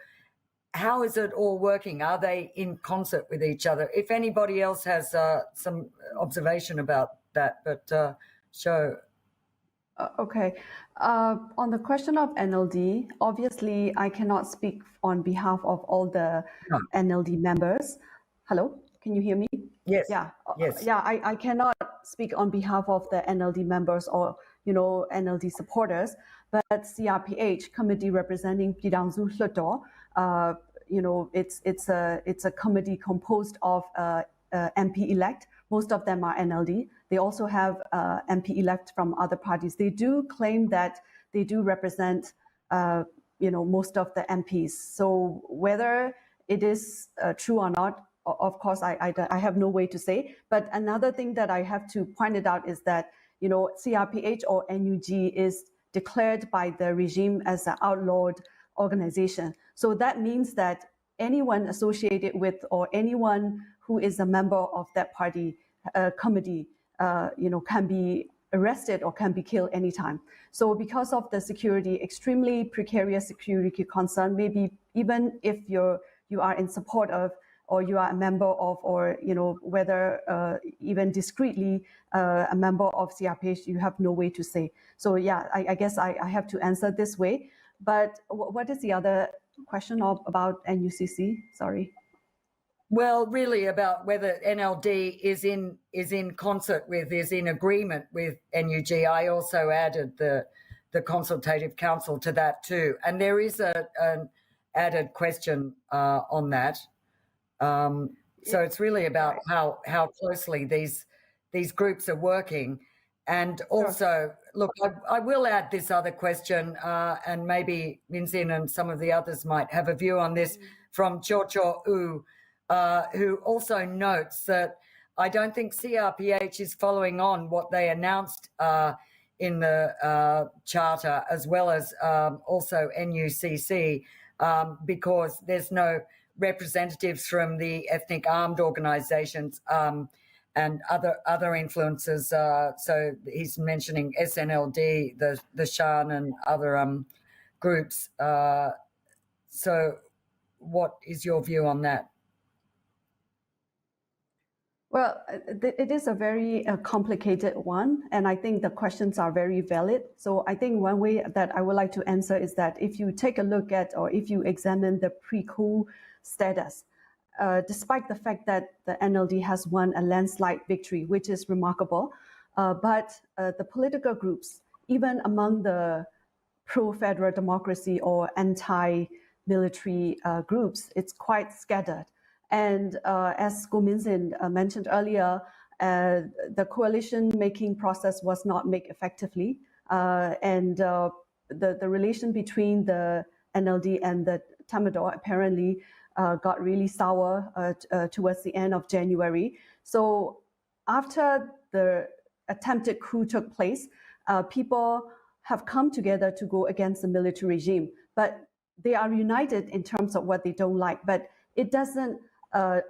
A: how is it all working? Are they in concert with each other? If anybody else has some observation about that, but show.
C: Okay. On the question of NLD, obviously, I cannot speak on behalf of all the NLD members. Hello, can you hear me?
A: Yes.
C: Yeah.
A: Yes.
C: Yeah, I cannot speak on behalf of the NLD members or, NLD supporters, but CRPH, Committee Representing Pidangzu Hluto, it's a committee composed of MP-elect. Most of them are NLD. They also have MP-elect from other parties. They do claim that they do represent, most of the MPs. So whether it is true or not, of course, I have no way to say. But another thing that I have to point it out is that, CRPH or NUG is declared by the regime as an outlawed organization. So that means that anyone associated with or anyone who is a member of that party committee, can be arrested or can be killed anytime. So because of the security, extremely precarious security concern, maybe even if you are in support of or you are a member of, or whether even discreetly a member of CRPH, you have no way to say. So yeah, I guess I have to answer this way. But what is the other question about NUCC? Sorry.
A: Well, really about whether NLD is in concert with, is in agreement with NUG. I also added the Consultative Council to that too, and there is an added question on that. So it's really about how closely these groups are working, and also look, I will add this other question, and maybe Minzin and some of the others might have a view on this from Cho Cho U. Who also notes that I don't think CRPH is following on what they announced in the charter, as well as also NUCC, because there's no representatives from the ethnic armed organizations and other influences. So he's mentioning SNLD, the Shan and other groups. So what is your view on that?
C: Well, it is a very complicated one, and I think the questions are very valid. So I think one way that I would like to answer is that if you take a look at, or if you examine the pre-coup status, despite the fact that the NLD has won a landslide victory, which is remarkable, but the political groups, even among the pro-federal democracy or anti-military groups, it's quite scattered. And as Go Minzin mentioned earlier, the coalition-making process was not made effectively, and the relation between the NLD and the Tamador apparently got really sour towards the end of January. So after the attempted coup took place, people have come together to go against the military regime, but they are united in terms of what they don't like, but it doesn't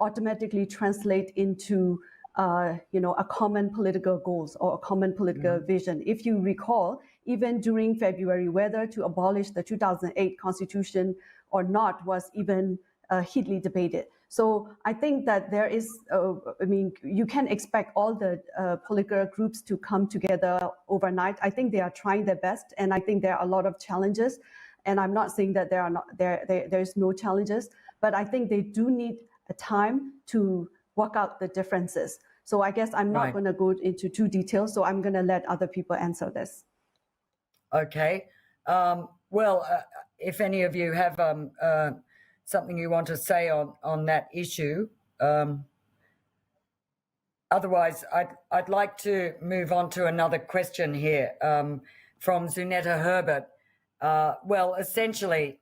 C: automatically translate into a common political goals or a common political vision. If you recall, even during February, whether to abolish the 2008 constitution or not was even heatedly debated. So I think that there is, you can expect all the political groups to come together overnight. I think they are trying their best, and I think there are a lot of challenges. And I'm not saying that there's no challenges, but I think they do need a time to work out the differences. So I guess I'm not going to go into too details, so I'm going to let other people answer this.
A: Okay. If any of you have something you want to say on that issue, otherwise I'd like to move on to another question here from Zunetta Herbert. Essentially,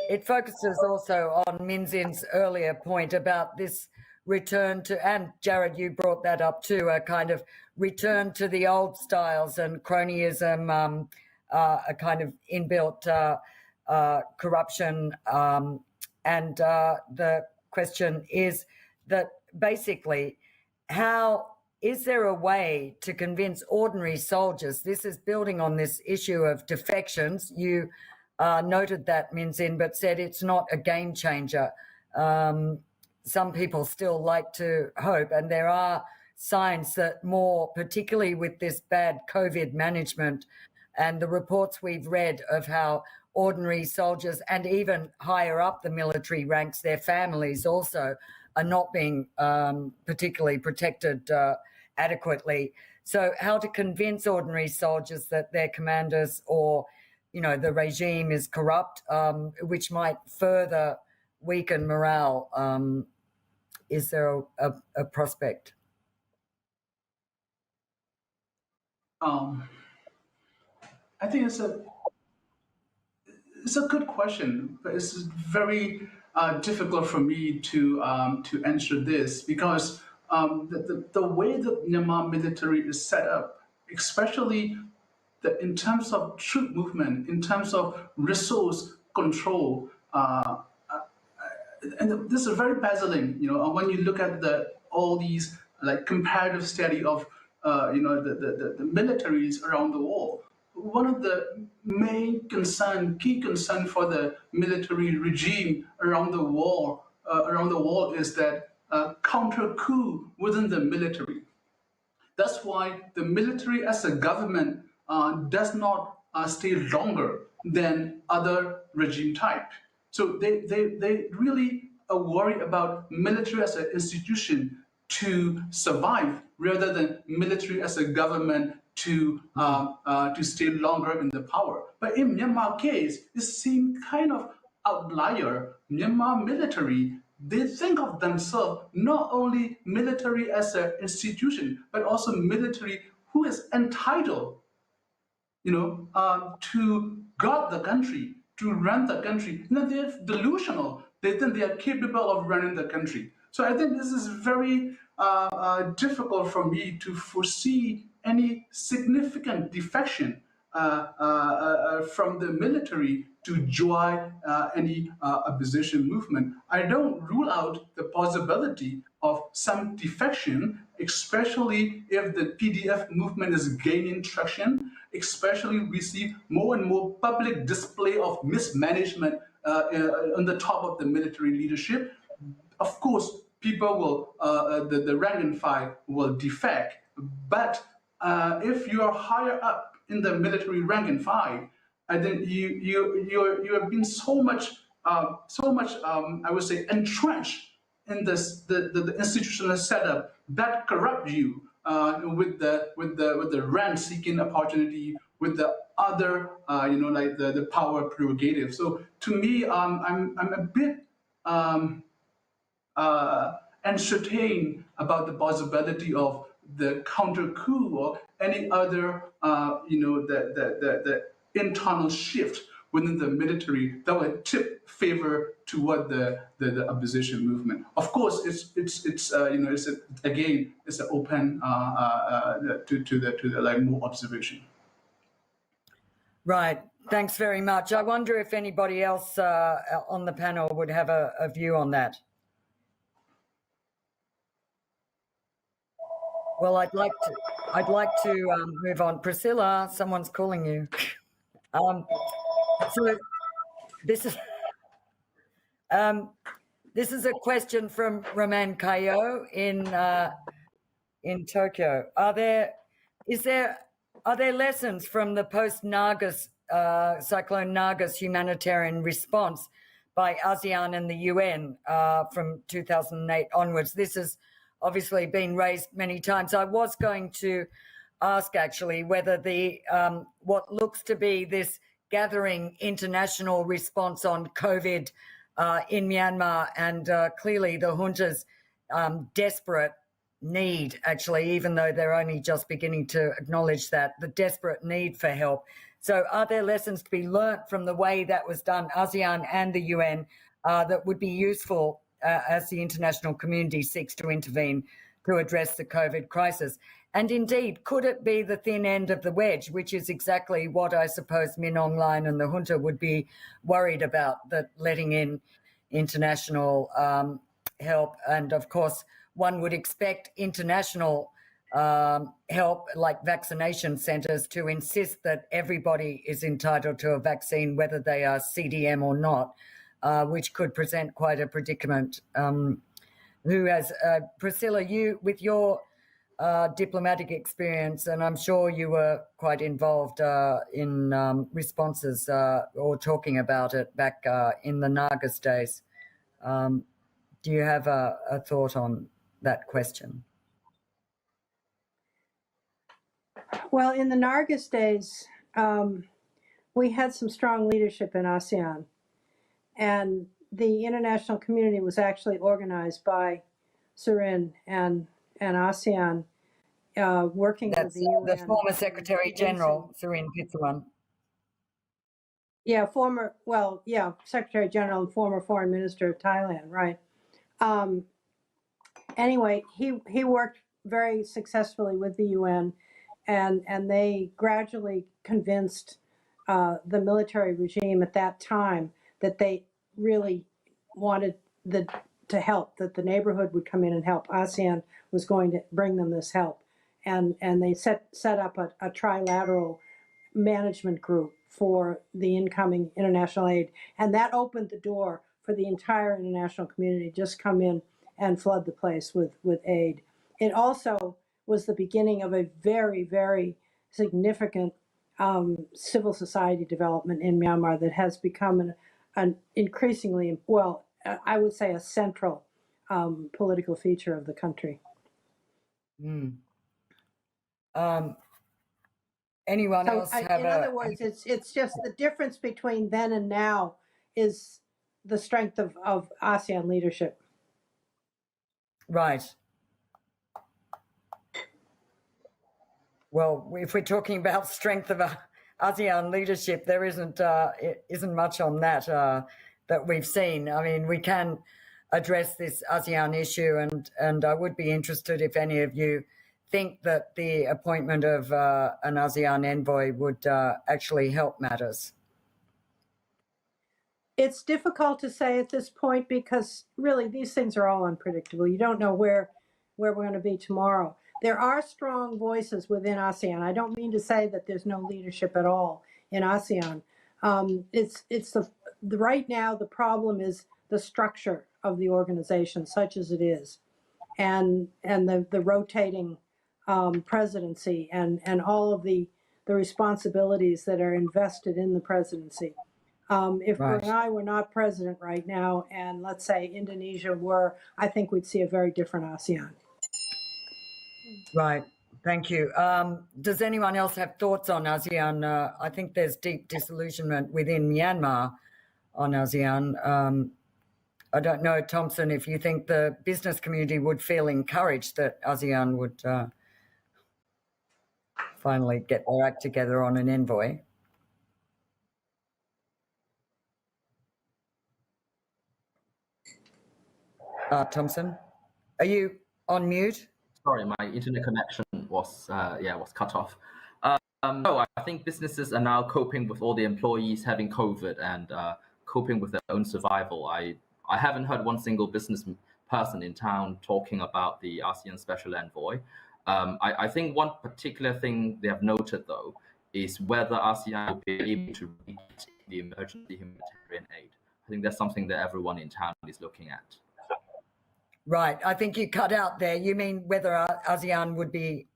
A: it focuses also on Minzin's earlier point about this return to, and Jared, you brought that up too, a kind of return to the old styles and cronyism, a kind of inbuilt corruption. And the question is that basically, how is there a way to convince ordinary soldiers? This is building on this issue of defections. You noted that, Min Zin, but said it's not a game changer. Some people still like to hope, and there are signs that more, particularly with this bad COVID management and the reports we've read of how ordinary soldiers and even higher up the military ranks, their families also are not being particularly protected adequately. So how to convince ordinary soldiers that their commanders or, the regime is corrupt, which might further weaken morale. Is there a prospect?
B: I think it's a good question, but it's very difficult for me to answer this because the way the Myanmar military is set up, especially in terms of troop movement, in terms of resource control, and this is very puzzling. When you look at all these like comparative study of the militaries around the world. One of the main key concern for the military regime around the world is that counter coup within the military. That's why the military as a government does not stay longer than other regime type. So they really worry about military as an institution to survive rather than military as a government to stay longer in the power. But in Myanmar case, it seemed kind of outlier. Myanmar military, they think of themselves not only military as an institution, but also military who is entitled, to guard the country, to run the country. They're delusional. They think they are capable of running the country. So I think this is very difficult for me to foresee any significant defection from the military to join any opposition movement. I don't rule out the possibility of some defection, especially if the PDF movement is gaining traction, especially we see more and more public display of mismanagement on the top of the military leadership. Of course, people will, the rank and file will defect, but if you are higher up in the military rank and file, I think you have been so much I would say entrenched in the institutional setup that corrupt you with the rent seeking opportunity, with the other like the power prerogative. So to me, I'm a bit entertained about the possibility of the counter coup or any other the internal shift within the military that would tip favor toward the opposition movement. Of course, it's an open to the like more observation.
A: Right. Thanks very much. I wonder if anybody else on the panel would have a view on that. Well, I'd like to move on. Priscilla, someone's calling you. So this is a question from Roman Kayo in Tokyo. Are there lessons from the post-Nagas Cyclone Nagas humanitarian response by ASEAN and the UN from 2008 onwards? This has obviously been raised many times. I was going to ask actually whether the what looks to be this gathering international response on COVID in Myanmar and clearly the junta's desperate need, actually, even though they're only just beginning to acknowledge that, the desperate need for help. So are there lessons to be learnt from the way that was done, ASEAN and the UN, that would be useful as the international community seeks to intervene to address the COVID crisis? And indeed, could it be the thin end of the wedge, which is exactly what I suppose Min Aung Hlaing and the junta would be worried about, that letting in international help. And of course, one would expect international help, like vaccination centres, to insist that everybody is entitled to a vaccine, whether they are CDM or not, which could present quite a predicament. Who has, Priscilla, you, with your diplomatic experience, and I'm sure you were quite involved in responses or talking about it back in the Nagas days. Do you have a thought on that question?
E: Well, in the Nargis days, we had some strong leadership in ASEAN, and the international community was actually organized by Surin and ASEAN, working with the UN.
A: The former Secretary General, Surin Pitsuwan.
E: Yeah, Secretary General and former Foreign Minister of Thailand, right. Anyway, he worked very successfully with the UN, and they gradually convinced the military regime at that time that they really wanted to help, that the neighborhood would come in and help. ASEAN was going to bring them this help. And they set up a trilateral management group for the incoming international aid. And that opened the door for the entire international community to just come in and flood the place with aid. It also was the beginning of a very, very significant civil society development in Myanmar that has become an increasingly, well, I would say a central political feature of the country.
A: Mm. Anyone else have
E: in other words, it's just the difference between then and now is the strength of ASEAN leadership.
A: Right. Well, if we're talking about strength of ASEAN leadership, there isn't much on that that we've seen. I mean, we can address this ASEAN issue, and I would be interested if any of you think that the appointment of an ASEAN envoy would actually help matters.
E: It's difficult to say at this point because really these things are all unpredictable. You don't know where we're going to be tomorrow. There are strong voices within ASEAN. I don't mean to say that there's no leadership at all in ASEAN. It's right now the problem is the structure of the organization, such as it is, and the rotating presidency and all of the responsibilities that are invested in the presidency. If Brunei were not president right now, and let's say Indonesia were, I think we'd see a very different ASEAN.
A: Right. Thank you. Does anyone else have thoughts on ASEAN? I think there's deep disillusionment within Myanmar on ASEAN. I don't know, Thompson, if you think the business community would feel encouraged that ASEAN would finally get their act together on an envoy. Thompson, are you on mute?
F: Sorry, my internet connection was cut off. No, I think businesses are now coping with all the employees having COVID and coping with their own survival. I haven't heard one single business person in town talking about the ASEAN Special Envoy. I think one particular thing they have noted, though, is whether ASEAN will be able to reach the emergency humanitarian aid. I think that's something that everyone in town is looking at.
A: Right. I think you cut out there. You mean whether ASEAN would be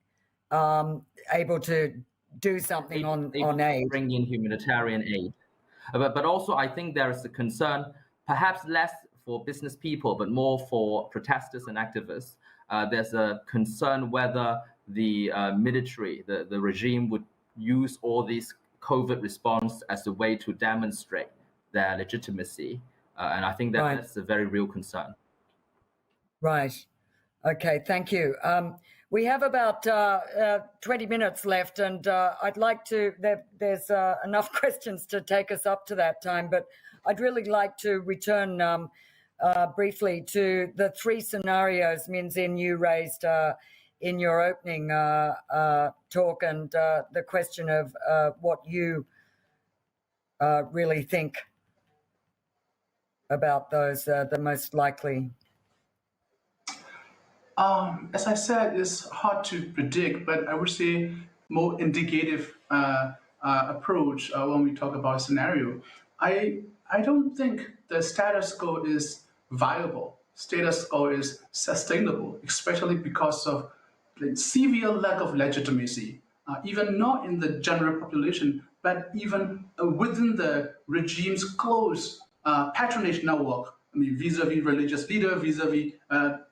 A: able to do something on aid?
F: Bring in humanitarian aid. But also, I think there is a concern, perhaps less for business people, but more for protesters and activists. There's a concern whether the military, the regime, would use all these COVID response as a way to demonstrate their legitimacy. And I think that that's a very real concern.
A: Right. Okay, thank you. We have about 20 minutes left, and I'd like to, there's enough questions to take us up to that time, but I'd really like to return briefly to the three scenarios, Min Zin, you raised in your opening talk, and the question of what you really think about those, the most likely
B: As I said, it's hard to predict, but I would say more indicative approach when we talk about scenario. I don't think the status quo is viable. Status quo is sustainable, especially because of the severe lack of legitimacy, even not in the general population, but even within the regime's close patronage network. I mean, vis-a-vis religious leader, vis-a-vis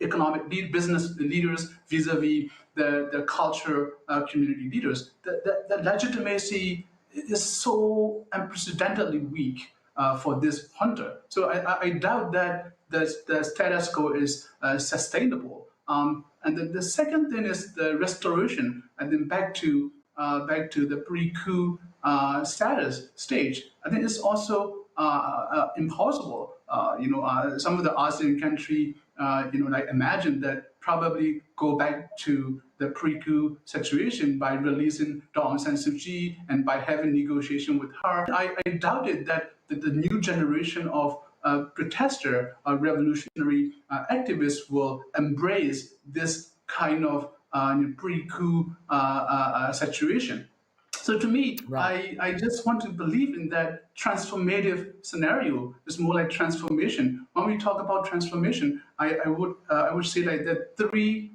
B: economic business leaders, vis-a-vis the culture community leaders. The legitimacy is so unprecedentedly weak for this junta. So I doubt that the status quo is sustainable. And the second thing is the restoration, and then back to the pre-coup stage. I think it's also impossible. Some of the ASEAN country, like imagine that probably go back to the pre-coup situation by releasing Daw Aung San Suu Kyi and by having negotiation with her. I doubted that the new generation of protester, revolutionary activists will embrace this kind of pre-coup situation. So to me,
A: Right.
B: I just want to believe in that transformative scenario. It's more like transformation. When we talk about transformation, I would say like the three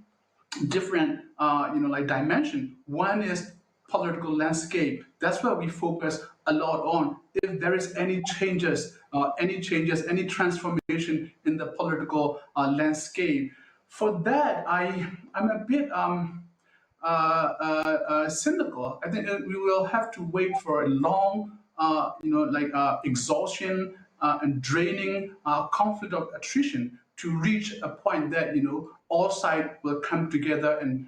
B: different like dimension. One is political landscape. That's what we focus a lot on. If there is any changes, any transformation in the political landscape, for that I'm a bit cynical. I think we will have to wait for a long, exhaustion and draining conflict of attrition to reach a point that all sides will come together and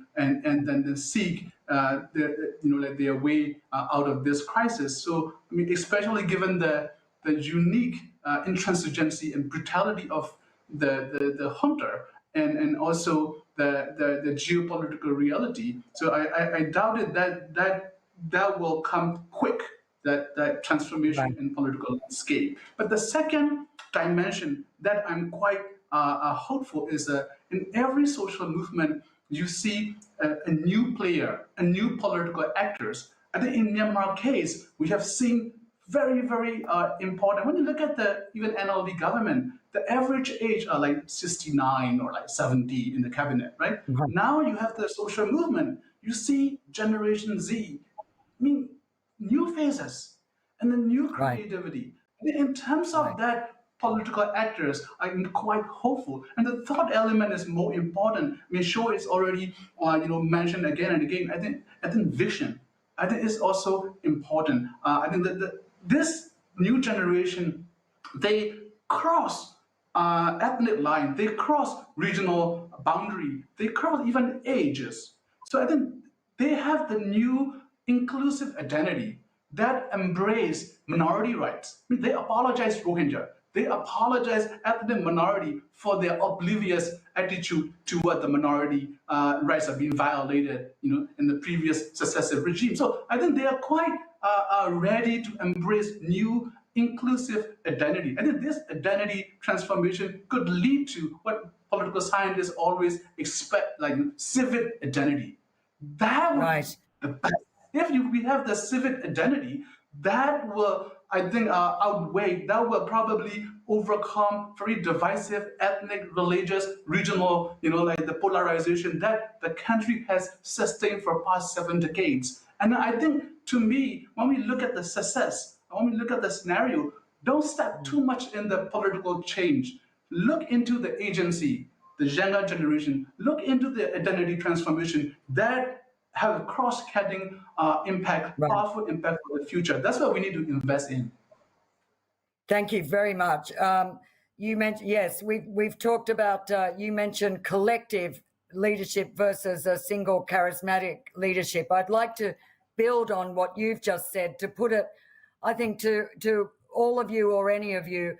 B: then seek their way out of this crisis. So I mean, especially given the unique intransigency and brutality of the junta, and also the geopolitical reality. So I doubted that will come quick, that transformation
A: Right.
B: in political landscape. But the second dimension that I'm quite hopeful is in every social movement, you see a new player, a new political actors. I think in Myanmar case, we have seen very, very important. When you look at the even NLD government, the average age are like 69 or like 70 in the cabinet, right?
A: Right.
B: Now you have the social movement. You see Generation Z. I mean, new faces and the new
A: Right.
B: creativity. In terms of
A: Right.
B: that political actors, I'm quite hopeful. And the third element is more important. I mean, sure, it's already mentioned again and again. I think vision. I think is also important. I think that this new generation, they cross ethnic line, they cross regional boundary, they cross even ages. So I think they have the new inclusive identity that embrace minority rights. I mean, they apologize Rohingya. They apologize ethnic minority for their oblivious attitude toward the minority rights are being violated, in the previous successive regime. So I think they are quite ready to embrace new inclusive identity. I think this identity transformation could lead to what political scientists always expect, like civic identity. That would
A: Right.
B: be the best. If we have the civic identity, that will, I think, outweigh, that will probably overcome very divisive ethnic, religious, regional, like the polarization that the country has sustained for past 7 decades. And I think, to me, when we look at the success, when we look at the scenario, don't step too much in the political change. Look into the agency, the younger generation, look into the identity transformation that have cross-cutting impact,
A: Right.
B: powerful impact for the future. That's what we need to invest in.
A: Thank you very much. You mentioned, yes, we've talked about, you mentioned collective leadership versus a single charismatic leadership. I'd like to build on what you've just said to put it, I think, to all of you or any of you,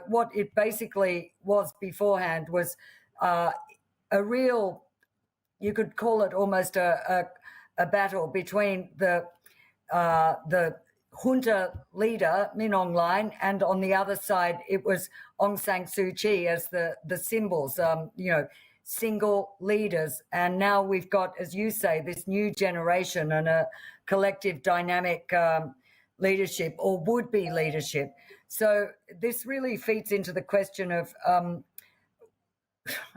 A: what it basically was beforehand was a real, you could call it almost a battle between the junta leader, Min Aung Hlaing, and on the other side, it was Aung San Suu Kyi as the symbols, single leaders. And now we've got, as you say, this new generation and a collective dynamic leadership or would-be leadership. So this really feeds into the question of,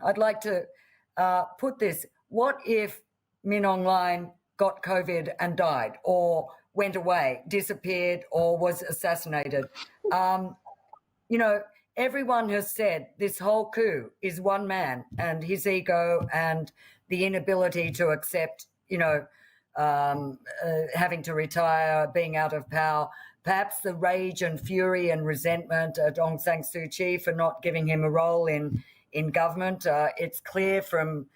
A: I'd like to put this, what if Min Aung Hlaing got COVID and died, or went away, disappeared, or was assassinated? Everyone has said this whole coup is one man and his ego and the inability to accept, having to retire, being out of power, perhaps the rage and fury and resentment at Aung San Suu Kyi for not giving him a role in government. It's clear from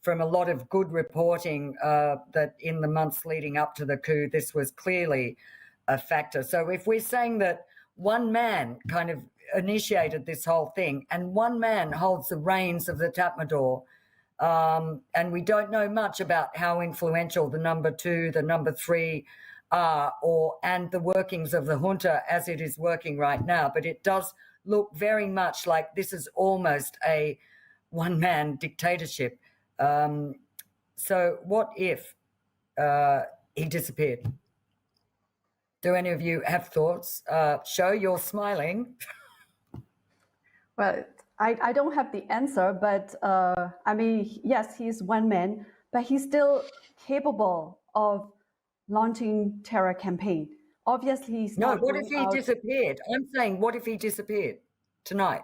A: a lot of good reporting that in the months leading up to the coup, this was clearly a factor. So if we're saying that one man kind of initiated this whole thing and one man holds the reins of the Tatmadaw, and we don't know much about how influential the number 2, the number 3 are, and the workings of the junta as it is working right now, but it does look very much like this is almost a one-man dictatorship. So what if he disappeared? Do any of you have thoughts? Show you're smiling.
C: Well, I don't have the answer, but yes, he's one man, but he's still capable of launching terror campaign. Obviously, he's
A: No,
C: not.
A: what if he disappeared? I'm saying, what if he disappeared tonight?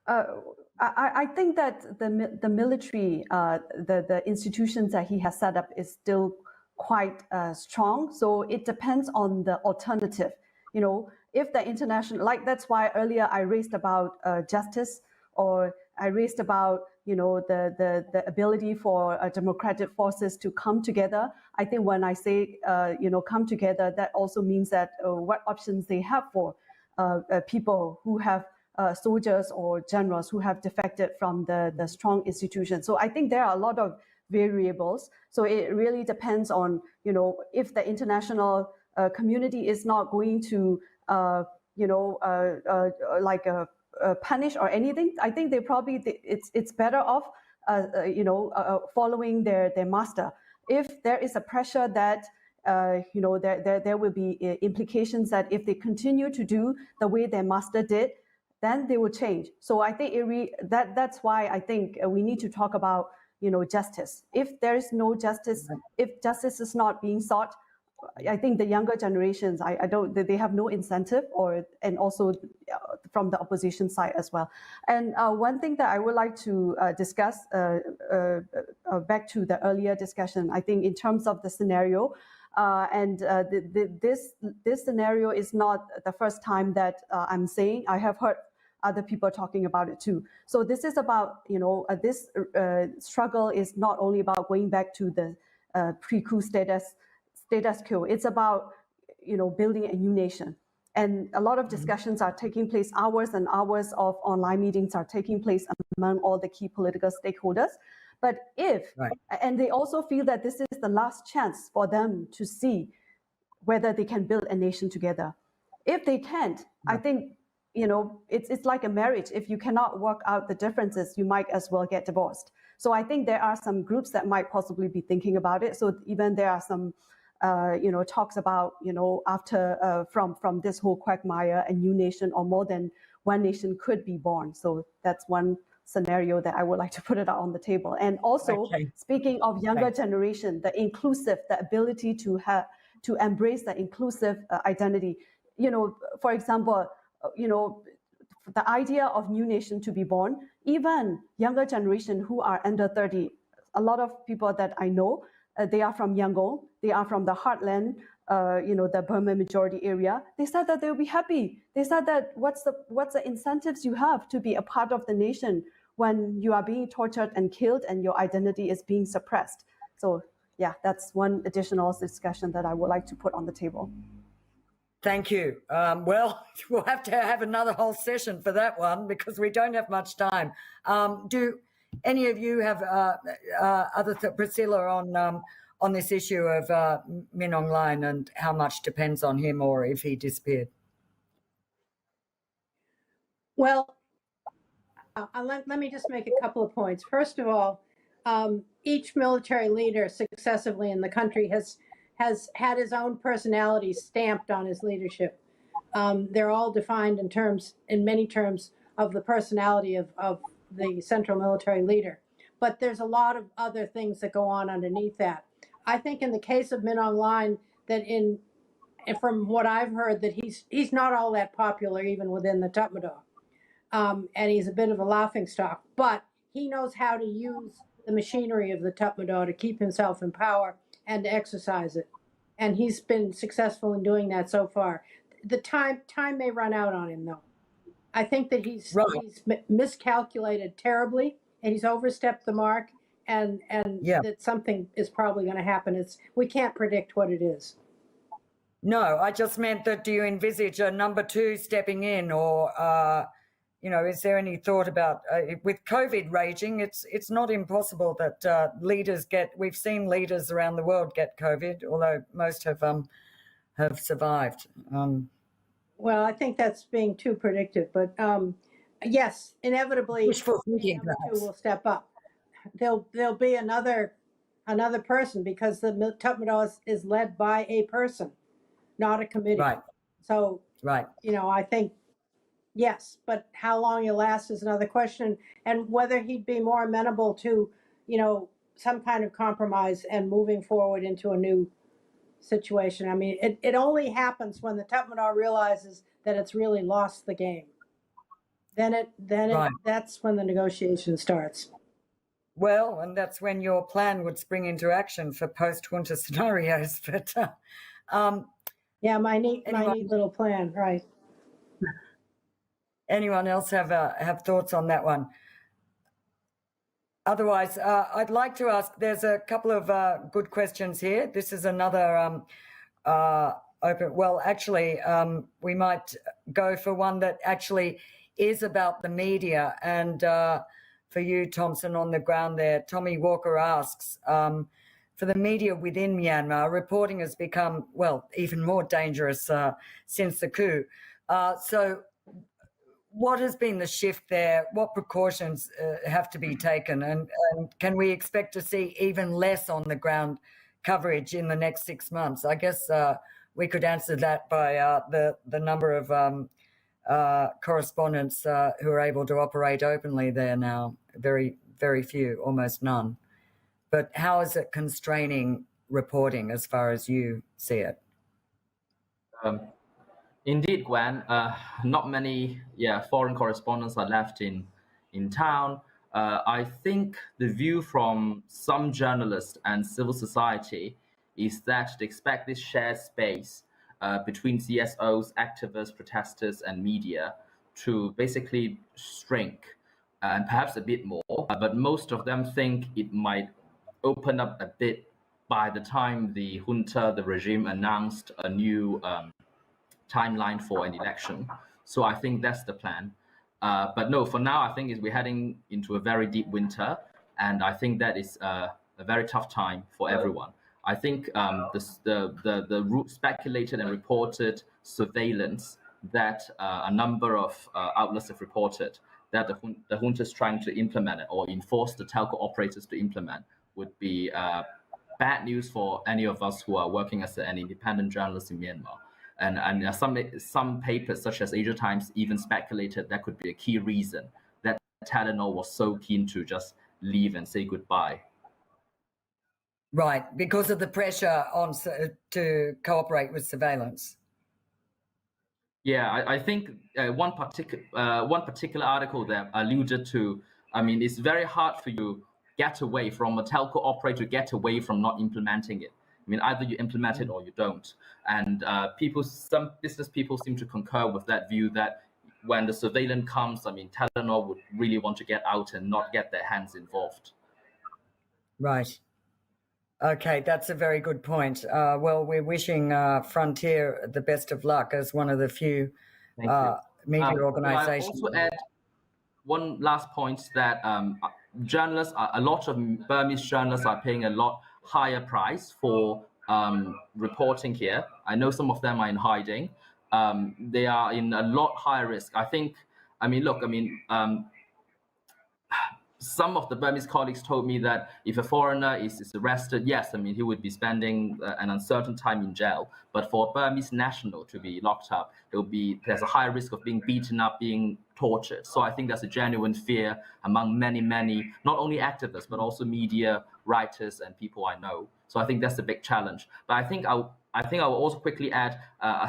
C: I think that the military, the institutions that he has set up is still quite strong. So it depends on the alternative. If the international, that's why earlier I raised about justice, or I raised about the ability for democratic forces to come together. I think when I say come together, that also means that what options they have for people who have soldiers or generals who have defected from the strong institutions. So I think there are a lot of variables. So it really depends on if the international community is not going to punish or anything. I think they probably it's better off following their master. If there is a pressure that there will be implications that if they continue to do the way their master did, then they will change. So I think that's why I think we need to talk about justice. If there is no justice, if justice is not being sought, I think the younger generations, they have no incentive, and also from the opposition side as well. And one thing that I would like to discuss back to the earlier discussion, I think in terms of the scenario, this scenario is not the first time that I'm saying. I have heard other people talking about it too. So this is about, this struggle is not only about going back to the pre-coup status quo. It's about, building a new nation. And a lot of discussions are taking place, hours and hours of online meetings are taking place among all the key political stakeholders. But and they also feel that this is the last chance for them to see whether they can build a nation together. If they can't, I think, it's like a marriage. If you cannot work out the differences, you might as well get divorced. So I think there are some groups that might possibly be thinking about it. So even there are some talks about, after from this whole quagmire, a new nation or more than one nation could be born. So that's one scenario that I would like to put it out on the table. And also, speaking of younger generation, the ability to embrace the inclusive identity. For example, the idea of new nation to be born, even younger generation who are under 30, a lot of people that I know, they are from Yangon, they are from the heartland, the Burma majority area. They said that they'll be happy. They said that what's the incentives you have to be a part of the nation when you are being tortured and killed and your identity is being suppressed. So yeah, that's one additional discussion that I would like to put on the table.
A: Thank you. Well, we'll have to have another whole session for that one because we don't have much time. Do any of you have Priscilla on this issue of Min Aung Hlaing and how much depends on him or if he disappeared?
E: Well, let me just make a couple of points. First of all, each military leader successively in the country has had his own personality stamped on his leadership. They're all defined in many terms, of the personality of the central military leader. But there's a lot of other things that go on underneath that. I think in the case of Min Aung Hlaing, that from what I've heard, that he's not all that popular even within the Tatmadaw. And he's a bit of a laughingstock, but he knows how to use the machinery of the Tatmadaw to keep himself in power and to exercise it. And he's been successful in doing that so far. The time may run out on him, though. I think that he's miscalculated terribly, and he's overstepped the mark, and that something is probably going to happen. We can't predict what it is.
A: No, I just meant that, do you envisage a number two stepping in, or is there any thought about with COVID raging? It's not impossible that leaders we've seen leaders around the world get COVID, although most have survived.
E: Well, I think that's being too predictive, but yes, inevitably,
A: Wishful thinking,
E: number two will step up. There'll be another person, because the Tatmadaw is led by a person, not a committee.
A: Right.
E: So,
A: right.
E: I think yes, but how long he'll last is another question, and whether he'd be more amenable to, some kind of compromise and moving forward into a new situation. I mean, it only happens when the Tatmadaw realizes that it's really lost the game. That's when the negotiation starts.
A: Well, and that's when your plan would spring into action for post-junta scenarios. But
E: yeah, my neat little plan, right?
A: Anyone else have thoughts on that one? Otherwise, I'd like to ask, there's a couple of good questions here. This is another open, well, actually, we might go for one that actually is about the media. And for you, Thompson, on the ground there, Tommy Walker asks, for the media within Myanmar, reporting has become, well, even more dangerous since the coup. So what has been the shift there? What precautions have to be taken? And can we expect to see even less on the ground coverage in the next 6 months? I guess we could answer that by the number of correspondents who are able to operate openly there now. Very, very few, almost none. But how is it constraining reporting as far as you see it?
F: Indeed, Gwen, not many foreign correspondents are left in town. I think the view from some journalists and civil society is that they expect this shared space between CSOs, activists, protesters, and media to basically shrink, and perhaps a bit more. But most of them think it might open up a bit by the time the junta, the regime, announced a new timeline for an election. So I think that's the plan. But no, for now, I think we're heading into a very deep winter, and I think that is a very tough time for everyone. I think the speculated and reported surveillance that a number of outlets have reported that the junta is trying to implement it or enforce the telco operators to implement would be bad news for any of us who are working as an independent journalist in Myanmar. And some papers, such as Asia Times, even speculated that could be a key reason that Tylenol was so keen to just leave and say goodbye.
A: Right, because of the pressure to cooperate with surveillance.
F: Yeah, I think one particular article that alluded to, I mean, it's very hard for you get away from a telco operator, get away from not implementing it. I mean, either you implement it or you don't. And some business people seem to concur with that view that when the surveillance comes, I mean, Telenor would really want to get out and not get their hands involved.
A: Right. Okay, that's a very good point. Well, we're wishing Frontier the best of luck as one of the few media organizations.
F: I'll also add one last point that journalists, a lot of Burmese journalists are paying a lot higher price for reporting here. I know some of them are in hiding. They are in a lot higher risk. I mean, look, some of the Burmese colleagues told me that if a foreigner is arrested, yes, I mean, he would be spending an uncertain time in jail. But for a Burmese national to be locked up, there's a high risk of being beaten up, being tortured. So I think there's a genuine fear among many, not only activists, but also media, writers, and people I know. So I think that's a big challenge. But I think I will also quickly add,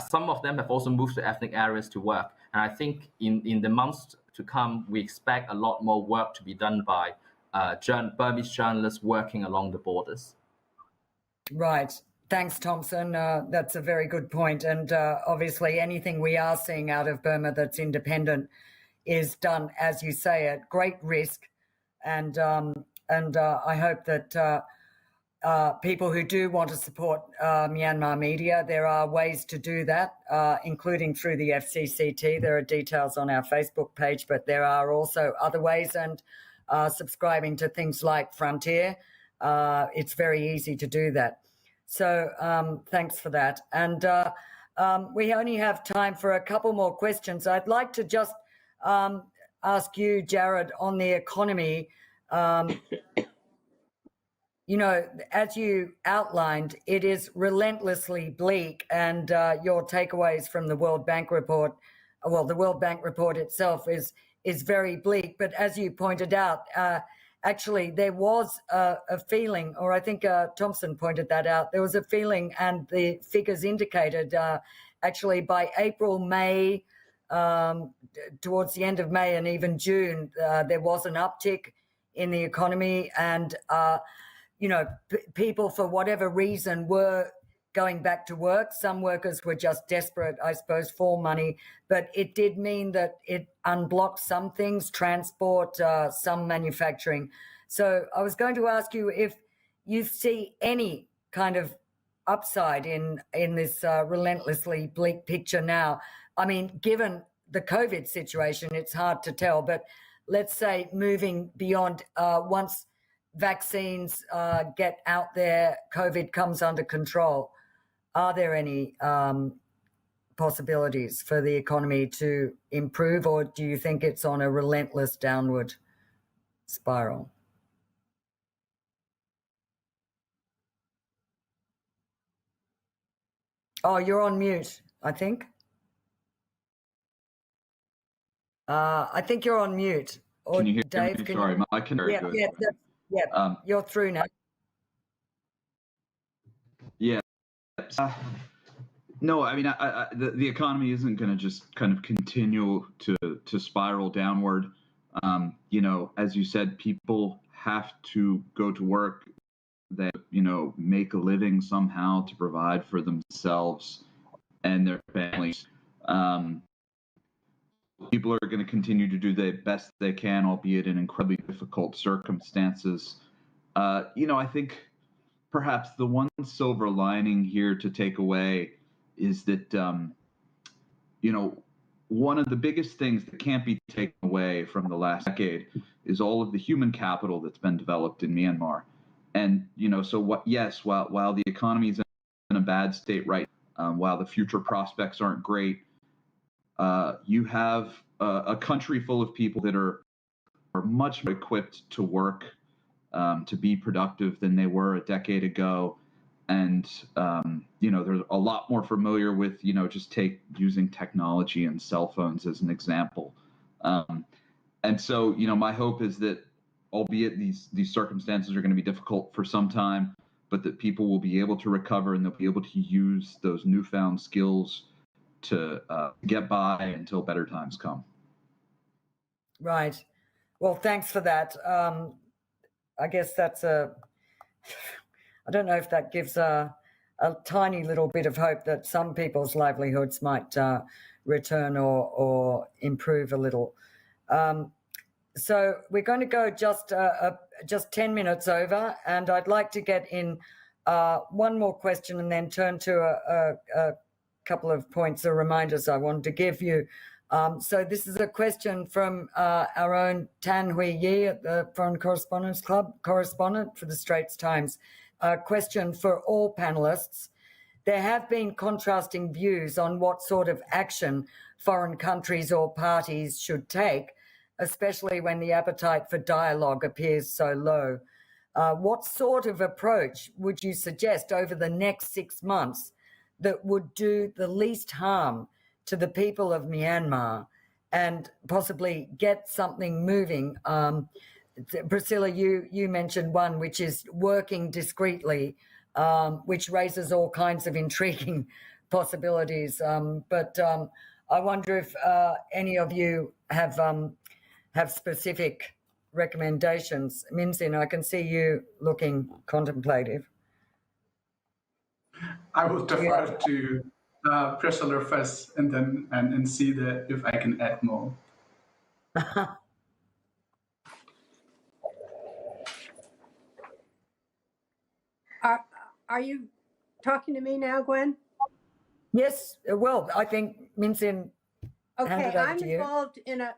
F: some of them have also moved to ethnic areas to work. And I think in the months to come, we expect a lot more work to be done by Burmese journalists working along the borders.
A: Right. Thanks, Thompson. That's a very good point. And obviously, anything we are seeing out of Burma that's independent is done, as you say, at great risk. And I hope that people who do want to support Myanmar media, there are ways to do that, including through the FCCT. There are details on our Facebook page, but there are also other ways. And subscribing to things like Frontier, it's very easy to do that. So thanks for that. And we only have time for a couple more questions. I'd like to just ask you, Jared, on the economy. You know, as you outlined, it is relentlessly bleak, and your takeaways from the World Bank report, well, the World Bank report itself is very bleak. But as you pointed out, actually, there was a feeling, or I think Thompson pointed that out, there was a feeling, and the figures indicated actually by April, May, towards the end of May and even June, there was an uptick in the economy, and you know, people, for whatever reason, were going back to work. Some workers were just desperate, I suppose, for money. But it did mean that it unblocked some things, transport, some manufacturing. So I was going to ask you if you see any kind of upside in this relentlessly bleak picture now. I mean, given the COVID situation, it's hard to tell. But let's say moving beyond once vaccines get out there, COVID comes under control. Are there any possibilities for the economy to improve, or do you think it's on a relentless downward spiral? Oh, you're on mute, I think. I think you're on mute. Or
D: Can you hear
A: Dave,
D: me? Sorry, I can hear you.
A: Yeah, you're through now.
D: Yeah. No, I mean, the economy isn't going to just kind of continue to spiral downward. You know, as you said, people have to go to work. They, you know, make a living somehow to provide for themselves and their families. People are going to continue to do the best they can, albeit in incredibly difficult circumstances. You know, I think perhaps the one silver lining here to take away is that, you know, one of the biggest things that can't be taken away from the last decade is all of the human capital that's been developed in Myanmar. And, you know, so while the economy is in a bad state right now, while the future prospects aren't great, you have a country full of people that are much more equipped to work, to be productive than they were a decade ago. And, you know, they're a lot more familiar with, you know, just using technology and cell phones as an example. And so, you know, my hope is that, albeit these circumstances are going to be difficult for some time, but that people will be able to recover and they'll be able to use those newfound skills to get by until better times come.
A: Right. Well, thanks for that. I guess that's I don't know if that gives a tiny little bit of hope that some people's livelihoods might return or improve a little. So we're going to go just 10 minutes over, and I'd like to get in one more question and then turn to a couple of points or reminders I wanted to give you. So this is a question from our own Tan Hui Yi at the Foreign Correspondents Club, correspondent for the Straits Times. A question for all panelists. There have been contrasting views on what sort of action foreign countries or parties should take especially when the appetite for dialogue appears so low. What sort of approach would you suggest over the next 6 months that would do the least harm to the people of Myanmar and possibly get something moving? Priscilla, you mentioned one, which is working discreetly, which raises all kinds of intriguing possibilities. But I wonder if any of you have specific recommendations. Minzin, I can see you looking contemplative.
B: I will defer to Priscilla first, and then and see if I can add more.
E: Are you talking to me now, Gwen?
A: Yes, well, I think Minzin.
E: Okay, I'm involved in a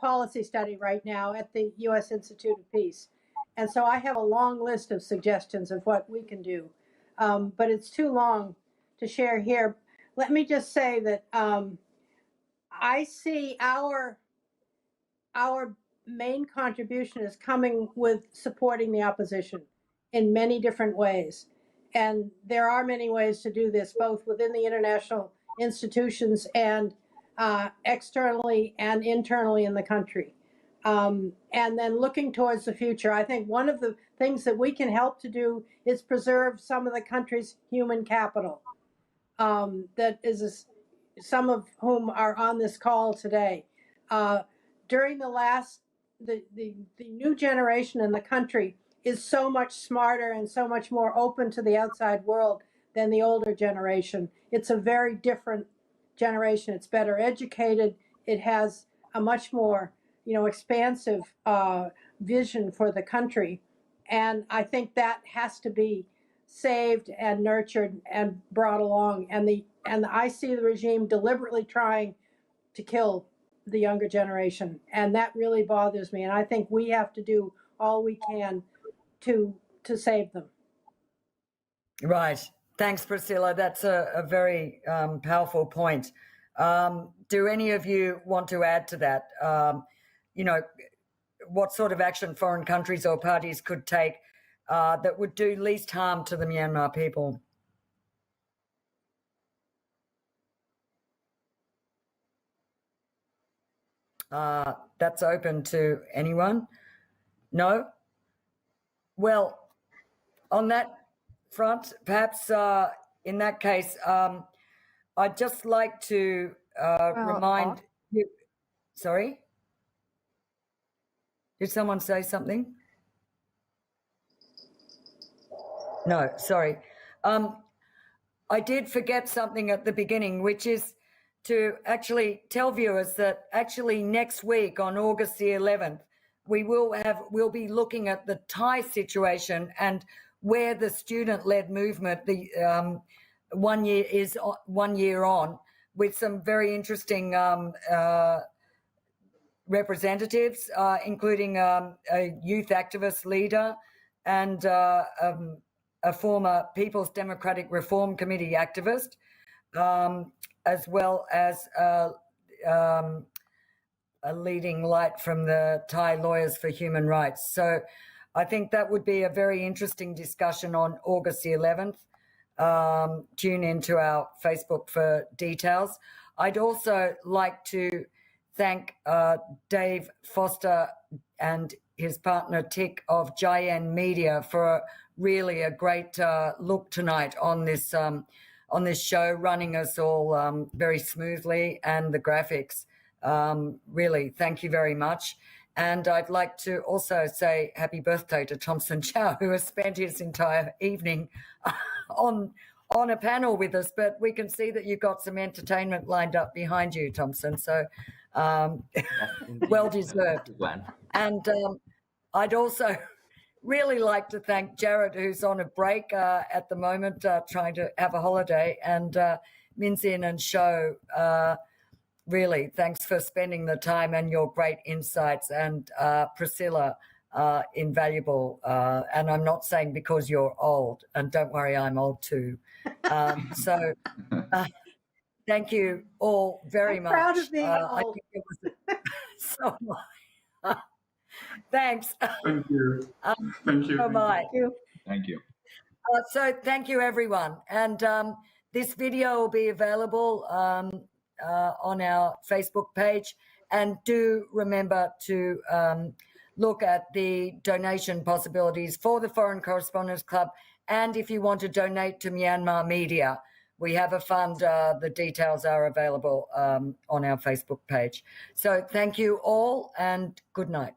E: policy study right now at the U.S. Institute of Peace, and so I have a long list of suggestions of what we can do, but it's too long to share here. Let me just say that I see our main contribution is coming with supporting the opposition in many different ways. And there are many ways to do this, both within the international institutions and externally and internally in the country. And then looking towards the future, I think one of the things that we can help to do is preserve some of the country's human capital. That is some of whom are on this call today. During the new generation in the country is so much smarter and so much more open to the outside world than the older generation. It's a very different generation. It's better educated. It has a much more, expansive vision for the country. And I think that has to be saved and nurtured and brought along. And I see the regime deliberately trying to kill the younger generation. And that really bothers me. And I think we have to do all we can to save them.
A: Right. Thanks, Priscilla. That's a very powerful point. Do any of you want to add to that? What sort of action foreign countries or parties could take that would do least harm to the Myanmar people? That's open to anyone? No? Well, on that front, perhaps in that case, I'd just like to remind you. Sorry? Did someone say something? No, sorry. I did forget something at the beginning, which is to actually tell viewers that actually next week on August the 11th, we'll be looking at the Thai situation and where the student-led movement, the 1 year is 1 year on, with some very interesting representatives, including a youth activist leader and a former People's Democratic Reform Committee activist, as well as a leading light from the Thai Lawyers for Human Rights. So I think that would be a very interesting discussion on August the 11th. Tune into our Facebook for details. I'd also like to thank Dave Foster and his partner Tick of Jayen Media for really a great look tonight on this show, running us all very smoothly, and the graphics. Really, thank you very much. And I'd like to also say happy birthday to Thompson Chow, who has spent his entire evening on a panel with us. But we can see that you've got some entertainment lined up behind you, Thompson. So well deserved. And I'd also really like to thank Jared, who's on a break at the moment, trying to have a holiday, and Minzin and Sho. Really, thanks for spending the time and your great insights, and Priscilla, invaluable. And I'm not saying because you're old, and don't worry, I'm old too. So thank you all very much.
E: Proud of being old.
A: I think it was so Thanks.
B: Thank you. Thank you.
A: Bye-bye.
E: Thank you.
D: Thank you.
A: So thank you, everyone. And this video will be available on our Facebook page. And do remember to look at the donation possibilities for the Foreign Correspondents Club. And if you want to donate to Myanmar Media, we have a fund. The details are available on our Facebook page. So thank you all and good night.